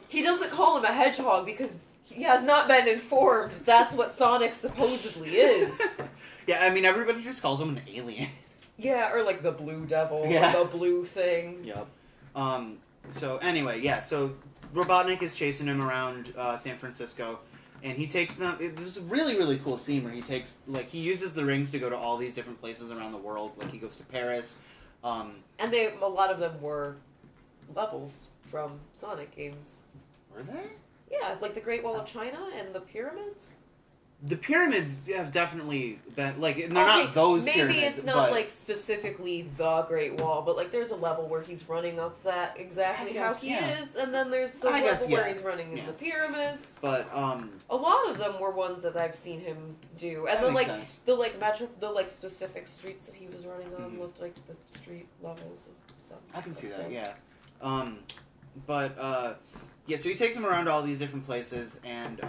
B: he doesn't call him a hedgehog because he has not been informed that's what Sonic supposedly is.
C: Yeah, I mean, everybody just calls him an alien.
B: Yeah, or like the blue devil, or the blue thing.
C: Yep. So anyway, so Robotnik is chasing him around San Francisco, and he takes them. It was a really, really cool scene where he uses the rings to go to all these different places around the world. Like he goes to Paris.
B: And a lot of them were levels from Sonic games.
C: Were they?
B: Yeah, like the Great Wall of China and the pyramids.
C: The pyramids have definitely been like, and they're not those
B: maybe
C: pyramids.
B: Maybe it's not like specifically the Great Wall, but like there's a level where he's running up that exactly how he is, and then there's the level where he's running in the pyramids.
C: But
B: a lot of them were ones that I've seen him do, and then like the like specific streets that he was running on looked like the street levels of some.
C: I can see that, yeah. Yeah, so he takes him around all these different places, and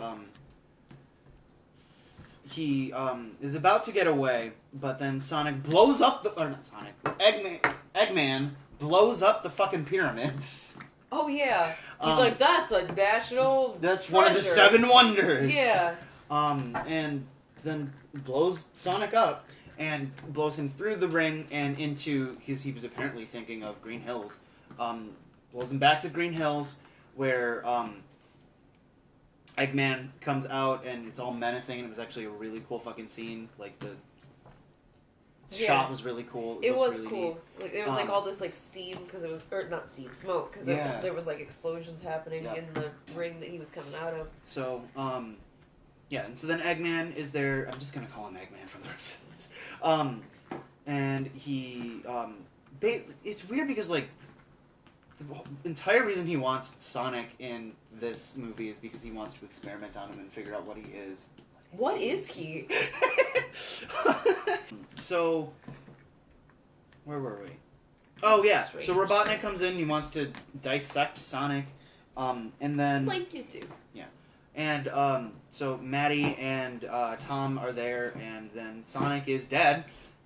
C: he is about to get away, but then Sonic blows up the... Or not Sonic. Eggman blows up the fucking pyramids.
B: Oh, yeah. He's like, that's a national
C: That's
B: treasure.
C: one of the 7 wonders.
B: Yeah.
C: And then blows Sonic up, and blows him through the ring and into... Because he was apparently thinking of Green Hills. Blows him back to Green Hills, where... Eggman comes out, and it's all menacing, and it was actually a really cool fucking scene. Like, the shot was really cool.
B: It was
C: really
B: cool.
C: neat.
B: Like, there was, like, all this, like, steam, because it was... Or, not steam, smoke, because there was, like, explosions happening in the ring that he was coming out of.
C: So, yeah, and so then Eggman is there... I'm just gonna call him Eggman for the rest of this. And he, it's weird because, like... The entire reason he wants Sonic in this movie is because he wants to experiment on him and figure out what he is.
B: What is he?
C: So, where were we? Oh, yeah. So Robotnik comes in, he wants to dissect Sonic, and then...
B: Like you do.
C: Yeah. And, so Maddie and Tom are there, and then Sonic is dead,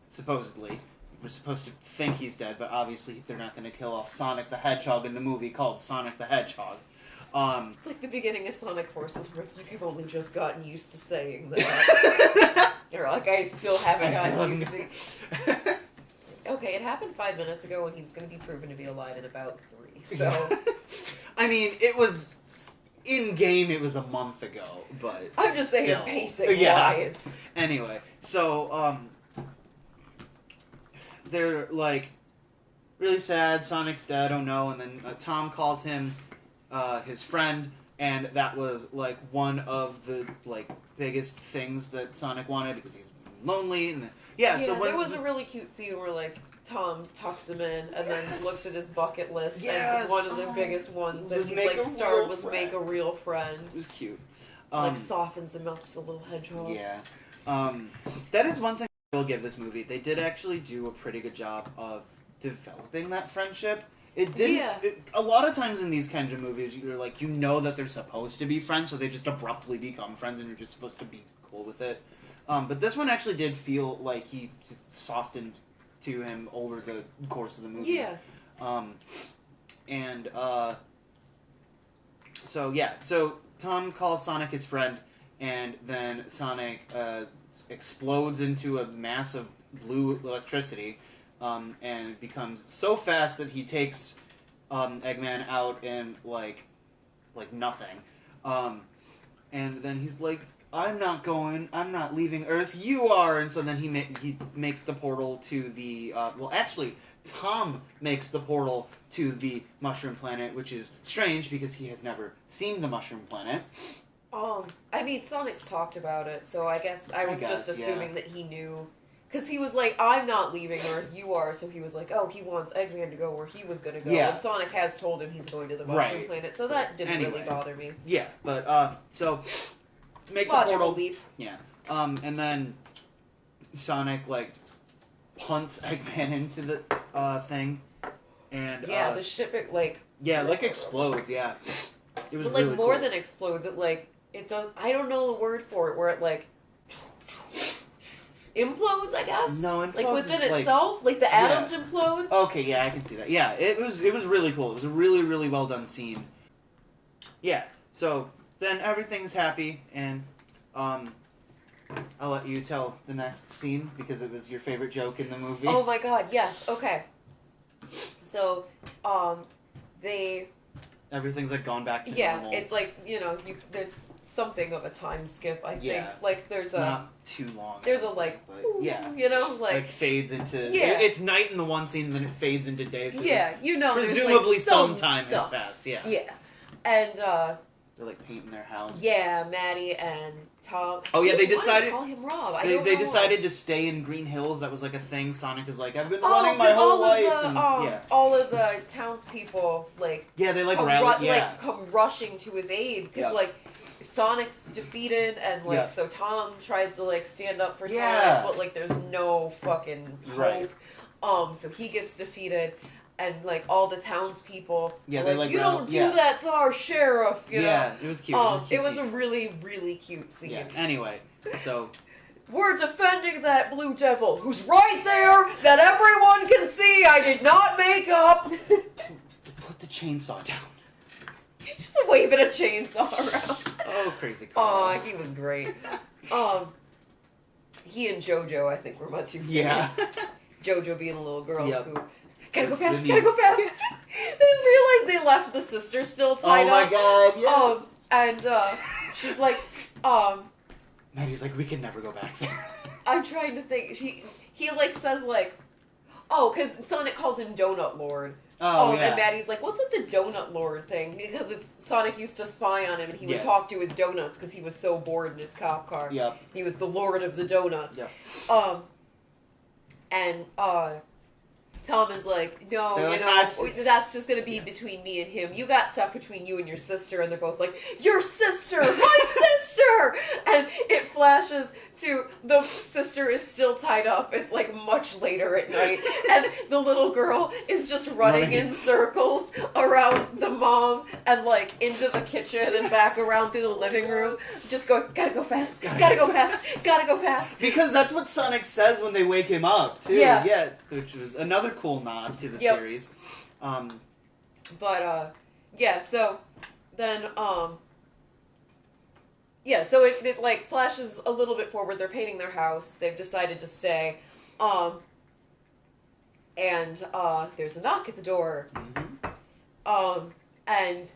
C: supposedly. We're supposed to think he's dead, but obviously they're not going to kill off Sonic the Hedgehog in the movie called Sonic the Hedgehog.
B: It's like the beginning of Sonic Forces, where it's like, I've only just gotten used to saying that. Or like, I still haven't gotten used to... Okay, it happened 5 minutes ago, and he's going to be proven to be alive in about 3, so...
C: I mean, it was... In-game, it was a month ago, but
B: I'm just saying, pacing-wise.
C: Anyway, so, they're, like, really sad, Sonic's dead, oh no, and then Tom calls him his friend, and that was, like, one of the, like, biggest things that Sonic wanted, because he's lonely, and so when...
B: there was a really cute scene where, like, Tom tucks him in, and then looks at his bucket list, and one of the biggest ones that he's, like, started was make a real friend.
C: It was cute.
B: Like, softens him up to the little hedgehog.
C: Yeah. That is one thing I will give this movie. They did actually do a pretty good job of developing that friendship. It didn't... a lot of times in these kinds of movies, you're like, you know that they're supposed to be friends, so they just abruptly become friends, and you're just supposed to be cool with it. But this one actually did feel like he just softened to him over the course of the movie.
B: Yeah.
C: So Tom calls Sonic his friend, and then Sonic explodes into a mass of blue electricity, and becomes so fast that he takes Eggman out in like nothing. And then he's like, I'm not leaving Earth, you are! And so then he makes the portal to the, Tom makes the portal to the Mushroom Planet, which is strange because he has never seen the Mushroom Planet.
B: I mean, Sonic's talked about it, so I guess I was just assuming that he knew. Because he was like, I'm not leaving Earth, you are, so he was like, oh, he wants Eggman to go where he was going to go.
C: Yeah.
B: And Sonic has told him he's going to the Mushroom Planet, so that didn't really bother me.
C: Yeah, but, so... Makes a portal
B: leap.
C: Yeah. And then Sonic, like, punts Eggman into the, thing. And,
B: yeah, the ship, it, like...
C: Yeah, like, explodes, yeah. It was
B: But, like,
C: really
B: more
C: cool.
B: than explodes, it, like, it does... I don't know the word for it, where it, like... implodes, I guess?
C: No, implodes
B: like, within
C: is,
B: itself? Like, the atoms implode?
C: Okay, yeah, I can see that. Yeah, it was really cool. It was a really, really well done scene. Yeah, so... Then everything's happy, and I'll let you tell the next scene, because it was your favorite joke in the movie.
B: Oh my god, yes, okay. So,
C: Everything's, like, gone back to normal.
B: Yeah, it's like, you know, there's something of a time skip, I think.
C: Yeah.
B: Like, there's a...
C: Not too long.
B: There's a, like,
C: yeah.
B: You know, like...
C: fades into...
B: Yeah.
C: It's night in the one scene, and then it fades into day. So
B: yeah, you know,
C: presumably
B: there's, like,
C: some time has
B: stuff.
C: passed, yeah.
B: Yeah. And,
C: They're like painting their house.
B: Yeah, Maddie and Tom.
C: Oh yeah, they
B: Why
C: decided.
B: did I call him Rob.
C: They decided to stay in Green Hills. That was like a thing. Sonic is like, I've been running my whole life.
B: All of the townspeople
C: they like
B: come rushing to his aid because like Sonic's defeated and like so Tom tries to like stand up for Sonic, but like there's no fucking hope.
C: Right.
B: So he gets defeated. And, like, all the townspeople you don't do that to our sheriff, you know?
C: Yeah, it was cute.
B: It was a really, really cute scene.
C: Yeah, anyway, so...
B: We're defending that Blue Devil, who's right there, that everyone can see I did not make up.
C: Put the chainsaw down.
B: He's just waving a chainsaw around.
C: Oh, crazy Carl.
B: Aw, he was great. He and JoJo, I think, were my two favorites.
C: Yeah.
B: JoJo being a little girl who... Gotta go fast,
C: Then
B: realized they left the sister still tied up.
C: Oh my god, yes!
B: And she's like,
C: Maddie's like, we can never go back there.
B: I'm trying to think. He like says like, oh, because Sonic calls him Donut Lord.
C: Oh, yeah.
B: And Maddie's like, what's with the Donut Lord thing? Because Sonic used to spy on him, and he would talk to his donuts because he was so bored in his cop car.
C: Yep.
B: He was the Lord of the Donuts.
C: Yep.
B: And Tom is like, no,
C: they're
B: you
C: like,
B: know, that's just going to be between me and him. You got stuff between you and your sister. And they're both like, your sister, my sister! And it flashes to the sister is still tied up. It's like much later at night. And the little girl is just running in circles around the mom and like into the kitchen and back around through the living room. Just going, gotta go fast, gotta go fast, gotta go fast.
C: Because that's what Sonic says when they wake him up, too. Yeah, which was another cool nod to the series.
B: So then, so it like flashes a little bit forward. They're painting their house. They've decided to stay. And there's a knock at the door. And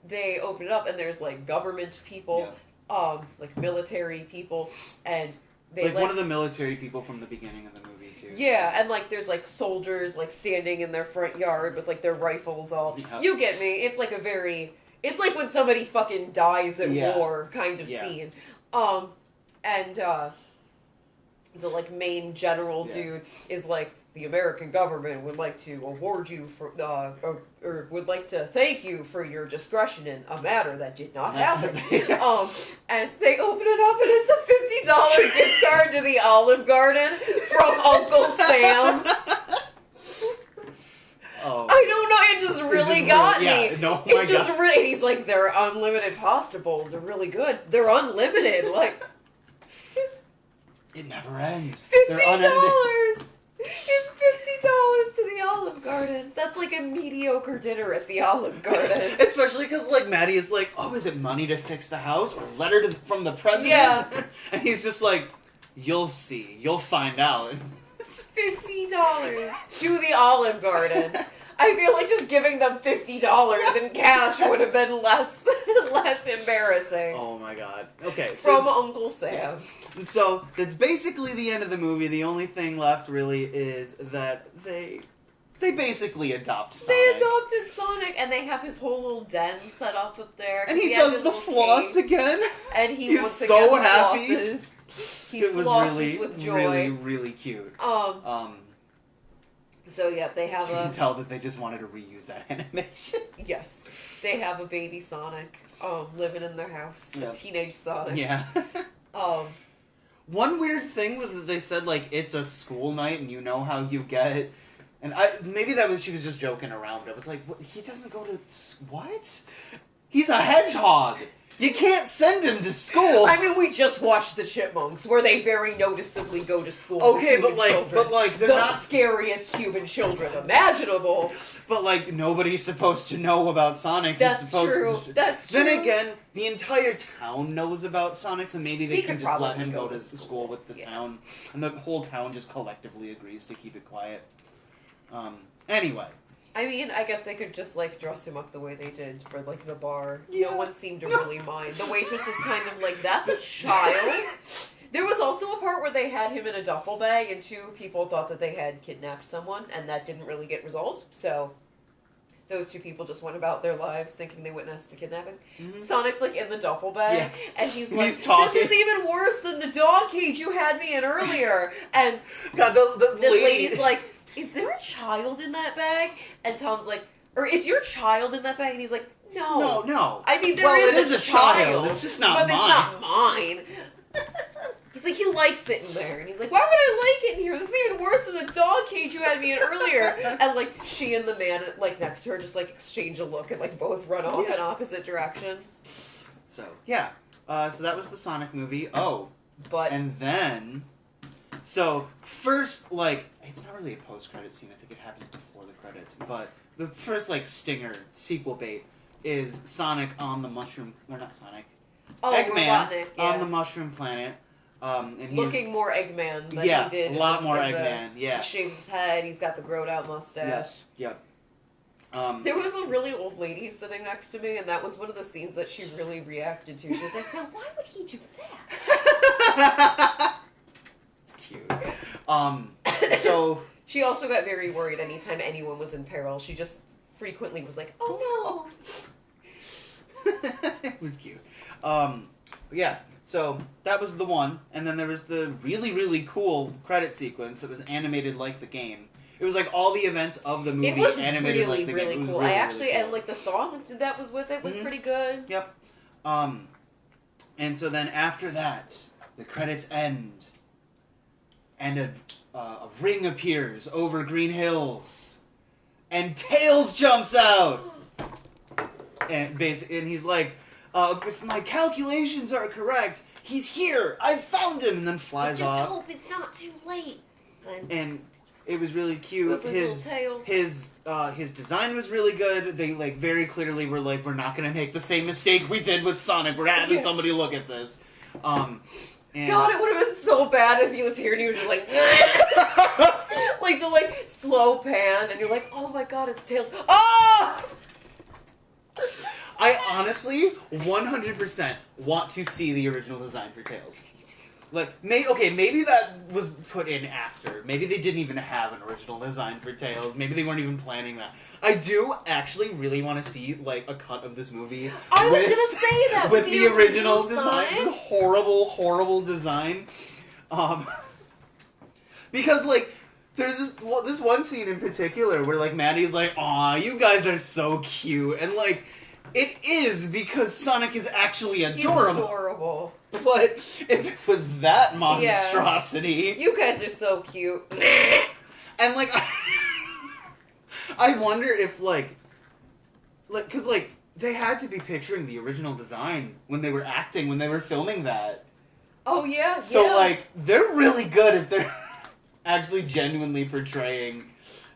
B: they open it up, and there's like government people, like military people, and they
C: like one of the military people from the beginning of the movie too.
B: Yeah, and like there's like soldiers like standing in their front yard with like their rifles all. Yep. You get me? It's like it's like when somebody fucking dies at war kind of scene. And the like main general dude is like, the American government would like to award you for, or would like to thank you for your discretion in a matter that did not happen. And they open it up and it's a $50 gift card to the Olive Garden from Uncle Sam. I don't know, it just really got me.
C: No,
B: it just really, he's like, their unlimited pasta bowls are really good. They're unlimited, like.
C: It never ends.
B: $50! It's $50 to the Olive Garden. That's like a mediocre dinner at the Olive Garden.
C: Especially because, like, Maddie is like, oh, is it money to fix the house? Or a letter from the president?
B: Yeah.
C: And he's just like, you'll see. You'll find out.
B: It's $50 to the Olive Garden. I feel like just giving them $50 in cash would have been less embarrassing.
C: Oh my god. Okay.
B: From Uncle Sam.
C: And so, that's basically the end of the movie. The only thing left, really, is that they basically adopt Sonic.
B: They adopted Sonic, and they have his whole little den set up there.
C: And he does the floss again.
B: And he's
C: so happy.
B: He flosses with joy.
C: Really, really cute.
B: So yeah, they have
C: You can tell that they just wanted to reuse that animation.
B: Yes, they have a baby Sonic, living in their house. A teenage Sonic.
C: Yeah. One weird thing was that they said, like, it's a school night and you know how you get... And maybe she was just joking around, but I was like, what? He doesn't go to... What? He's a hedgehog! You can't send him to school!
B: I mean, we just watched The Chipmunks, where they very noticeably go to school
C: okay,
B: with
C: but like, they're
B: the
C: not...
B: scariest human children imaginable.
C: But, like, nobody's supposed to know about Sonic.
B: That's true. That's true.
C: Then again, the entire town knows about Sonic, so maybe they can just let him go to school with the town. And the whole town just collectively agrees to keep it quiet. Anyway.
B: I mean, I guess they could just, like, dress him up the way they did for, like, the bar. Yeah. No one seemed to really mind. The waitress was kind of like, that's a child. There was also a part where they had him in a duffel bag, and two people thought that they had kidnapped someone, and that didn't really get resolved, so those two people just went about their lives thinking they witnessed a kidnapping. Sonic's like in the duffel bag, and he's like, "This is even worse than the dog cage you had me in earlier." And
C: God,
B: this lady's like, "Is there a child in that bag?" And Tom's like, "Or is your child in that bag?" And he's like, "No,
C: no.
B: I mean,
C: it
B: is a child.
C: It's just not
B: but
C: mine.
B: It's not mine." He's like, he likes it in there. And he's like, why would I like it in here? This is even worse than the dog cage you had me in earlier. And, like, she and the man, like, next to her just, like, exchange a look and, like, both run off in opposite directions.
C: So, yeah. So that was the Sonic movie. Oh.
B: But...
C: And then... So, first, like... It's not really a post-credit scene. I think it happens before the credits. But the first, like, stinger, sequel bait, is Sonic on the mushroom... Or not Sonic. Eggman
B: Robotnik,
C: on the mushroom planet. And he's
B: looking more Eggman than he did.
C: A lot more Eggman,
B: He shaves his head, he's got the growed out mustache.
C: Yep.
B: There was a really old lady sitting next to me, and that was one of the scenes that she really reacted to. She was like, now why would he do that?
C: It's cute. So...
B: She also got very worried anytime anyone was in peril. She just frequently was like, oh no!
C: It was cute. Yeah, so that was the one, and then there was the really, really cool credit sequence that was animated like the game. It was like all the events of the movie animated like the game. It was
B: cool.
C: really,
B: I actually,
C: really cool.
B: and like the song that was with it was pretty good.
C: Yep. And so then after that, the credits end, and a ring appears over Green Hills, and Tails jumps out, and he's like, if my calculations are correct, he's here! I found him! And then flies off.
B: Just hope it's not too late.
C: And it was really cute. His design was really good. They like very clearly were like, we're not gonna make the same mistake we did with Sonic. We're having somebody look at this. And
B: God, it would have been so bad if you appeared and you were just like, like the like slow pan, and you're like, oh my God, it's Tails. Oh!
C: I honestly 100% want to see the original design for Tails. Like, maybe that was put in after. Maybe they didn't even have an original design for Tails. Maybe they weren't even planning that. I do actually really want to see, like, a cut of this movie.
B: I was gonna say that!
C: With the original design. The horrible, horrible design. Because, like, there's this one scene in particular where, like, Maddie's like, aw, you guys are so cute. And, like, it is because Sonic is actually adorable.
B: He's adorable.
C: But if it was that monstrosity...
B: You guys are so cute.
C: And, like, I wonder if, like, because, like, they had to be picturing the original design when they were acting, when they were filming that.
B: Oh, yeah,
C: So, like, they're really good if they're actually genuinely portraying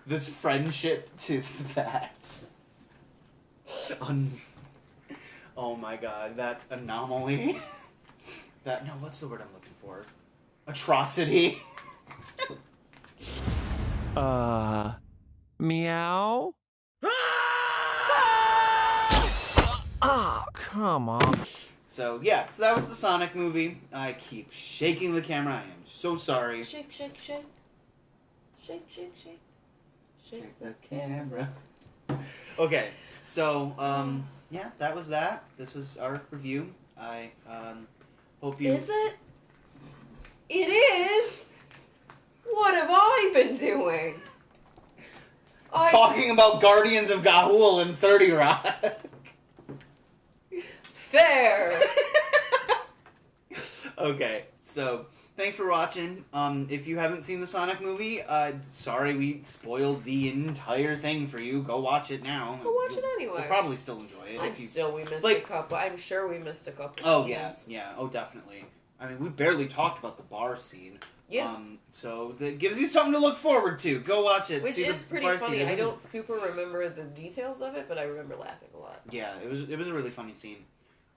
C: this friendship to that. Oh my God, that anomaly. What's the word I'm looking for? Atrocity.
E: Meow? Ah, come on.
C: So, yeah, so that was the Sonic movie. I keep shaking the camera. I am so sorry.
B: Shake, shake, shake. Shake, shake, shake.
C: Shake the camera. Okay, so, yeah, that was that. This is our review. I, hope you...
B: Is it? It is? What have I been doing?
C: Talking about Guardians of Ga'Hoole and 30 Rock.
B: Fair.
C: Okay, so thanks for watching. If you haven't seen the Sonic movie, sorry we spoiled the entire thing for you. Go watch it now.
B: Go watch it anyway.
C: You'll probably still enjoy it.
B: I'm sure we missed a couple.
C: Oh yeah. Oh definitely. I mean, we barely talked about the bar scene.
B: Yeah.
C: So that gives you something to look forward to. Go watch it.
B: Which is pretty funny. I don't super remember the details of it, but I remember laughing a lot.
C: Yeah, it was a really funny scene.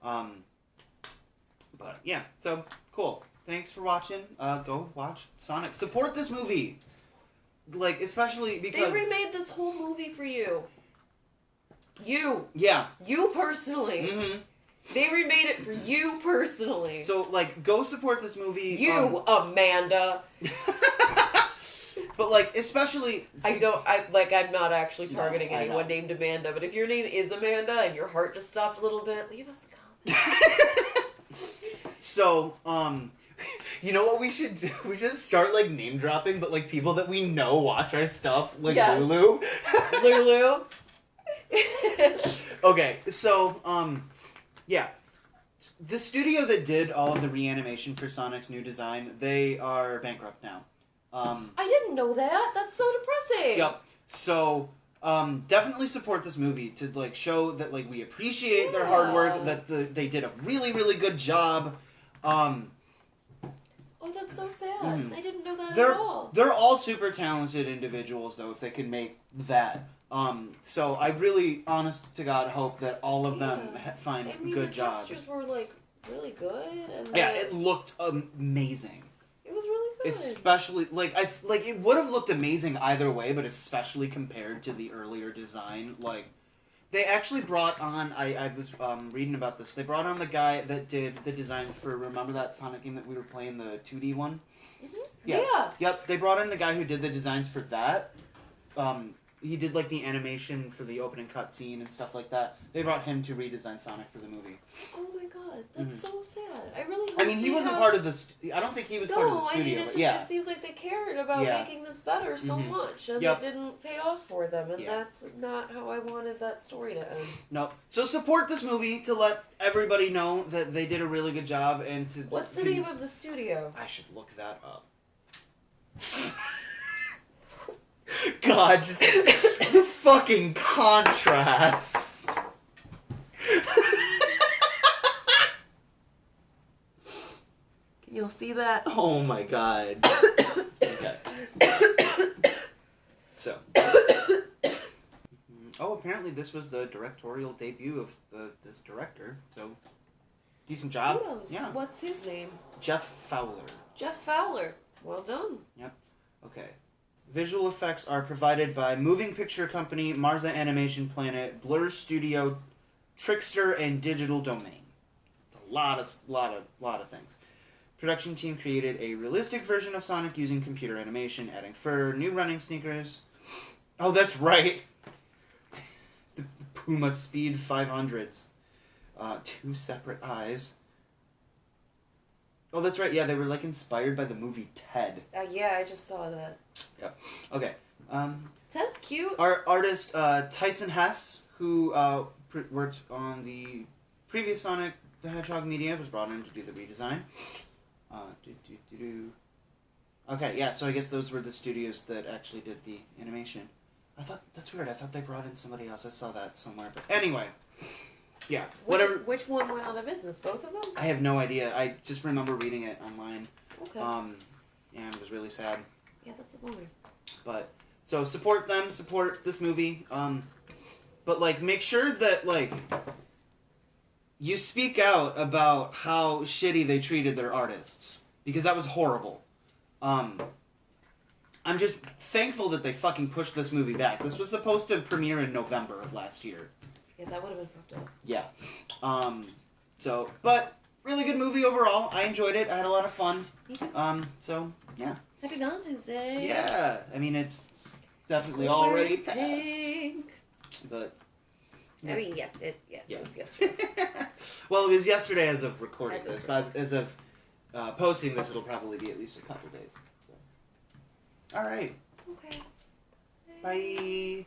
C: But yeah, so cool. Thanks for watching. Go watch Sonic. Support this movie. Like, especially because
B: they remade this whole movie for you. You.
C: Yeah.
B: You personally.
C: Mm-hmm.
B: They remade it for you personally.
C: So, like, go support this movie.
B: You, Amanda.
C: But like, especially
B: I'm not actually targeting
C: I
B: anyone
C: know.
B: named Amanda, but if your name is Amanda and your heart just stopped a little bit, leave us a comment.
C: So, you know what we should do? We should start like name dropping, but like people that we know watch our stuff, like
B: Yes.
C: Lulu.
B: Lulu.
C: Okay, so yeah, the studio that did all of the reanimation for Sonic's new design, they are bankrupt now.
B: I didn't know that. That's so depressing.
C: Yep. So, definitely support this movie to like show that like we appreciate their hard work, that they did a really really good job.
B: Oh, that's so sad. I didn't know that at all.
C: They're all super talented individuals though if they can make that. So I really, honest to God, hope that all of them find good jobs.
B: The textures were like really good, and
C: Yeah, it looked amazing.
B: it was really good.
C: Especially like it would have looked amazing either way, but especially compared to the earlier design. Like they actually brought on. I was reading about this. They brought on the guy that did the designs for. Remember that Sonic game that we were playing, the 2D one?
B: Mm-hmm.
C: Yeah. Yep. They brought in the guy who did the designs for that. He did like the animation for the opening cutscene and stuff like that. They brought him to redesign Sonic for the movie.
B: Oh my god, that's so sad. I really.
C: I mean, he wasn't part of the. I don't think he was part of the studio. But yeah.
B: It seems like they cared about making this better so much, and it didn't pay off for them, and that's not how I wanted that story to end.
C: Nope. So support this movie to let everybody know that they did a really good job, and to.
B: What's the name of the studio?
C: I should look that up. God, just the fucking contrast.
B: You'll see that.
C: Oh my god. Okay. So. Oh, apparently this was the directorial debut of this director. So, decent job.
B: Who knows?
C: Yeah.
B: What's his name?
C: Jeff Fowler.
B: Jeff Fowler. Well done.
C: Yep. Okay. Visual effects are provided by moving picture company Marza Animation Planet, Blur Studio, Trickster, and Digital Domain. A lot of things. Production team created a realistic version of Sonic using computer animation, adding fur, new running sneakers. Oh, that's right. The Puma Speed 500s. 2 separate eyes. Oh, that's right. Yeah, they were like inspired by the movie Ted.
B: Yeah, I just saw that.
C: Yep. Okay.
B: Ted's cute.
C: Our artist Tyson Hess, who worked on the previous Sonic the Hedgehog media, was brought in to do the redesign. Okay, yeah. So I guess those were the studios that actually did the animation. I thought that's weird. I thought they brought in somebody else. I saw that somewhere. But anyway. Yeah, whatever.
B: Which one went out of business? Both of them?
C: I have no idea. I just remember reading it online.
B: Okay.
C: And it was really sad.
B: Yeah, that's a bummer.
C: But so support them, support this movie. But like make sure that like you speak out about how shitty they treated their artists, because that was horrible. I'm just thankful that they fucking pushed this movie back. This was supposed to premiere in November of last year.
B: Yeah, that would have been fucked up.
C: Yeah. But really good movie overall. I enjoyed it. I had a lot of fun.
B: Me too.
C: So, yeah.
B: Happy Valentine's Day.
C: Yeah. I mean, it's definitely already passed.
B: Pink.
C: But.
B: I mean, it was yesterday.
C: Well, it was yesterday as of recording
B: As of
C: this, but as of posting this, it'll probably be at least a couple days. So. All right.
B: Okay.
C: Bye.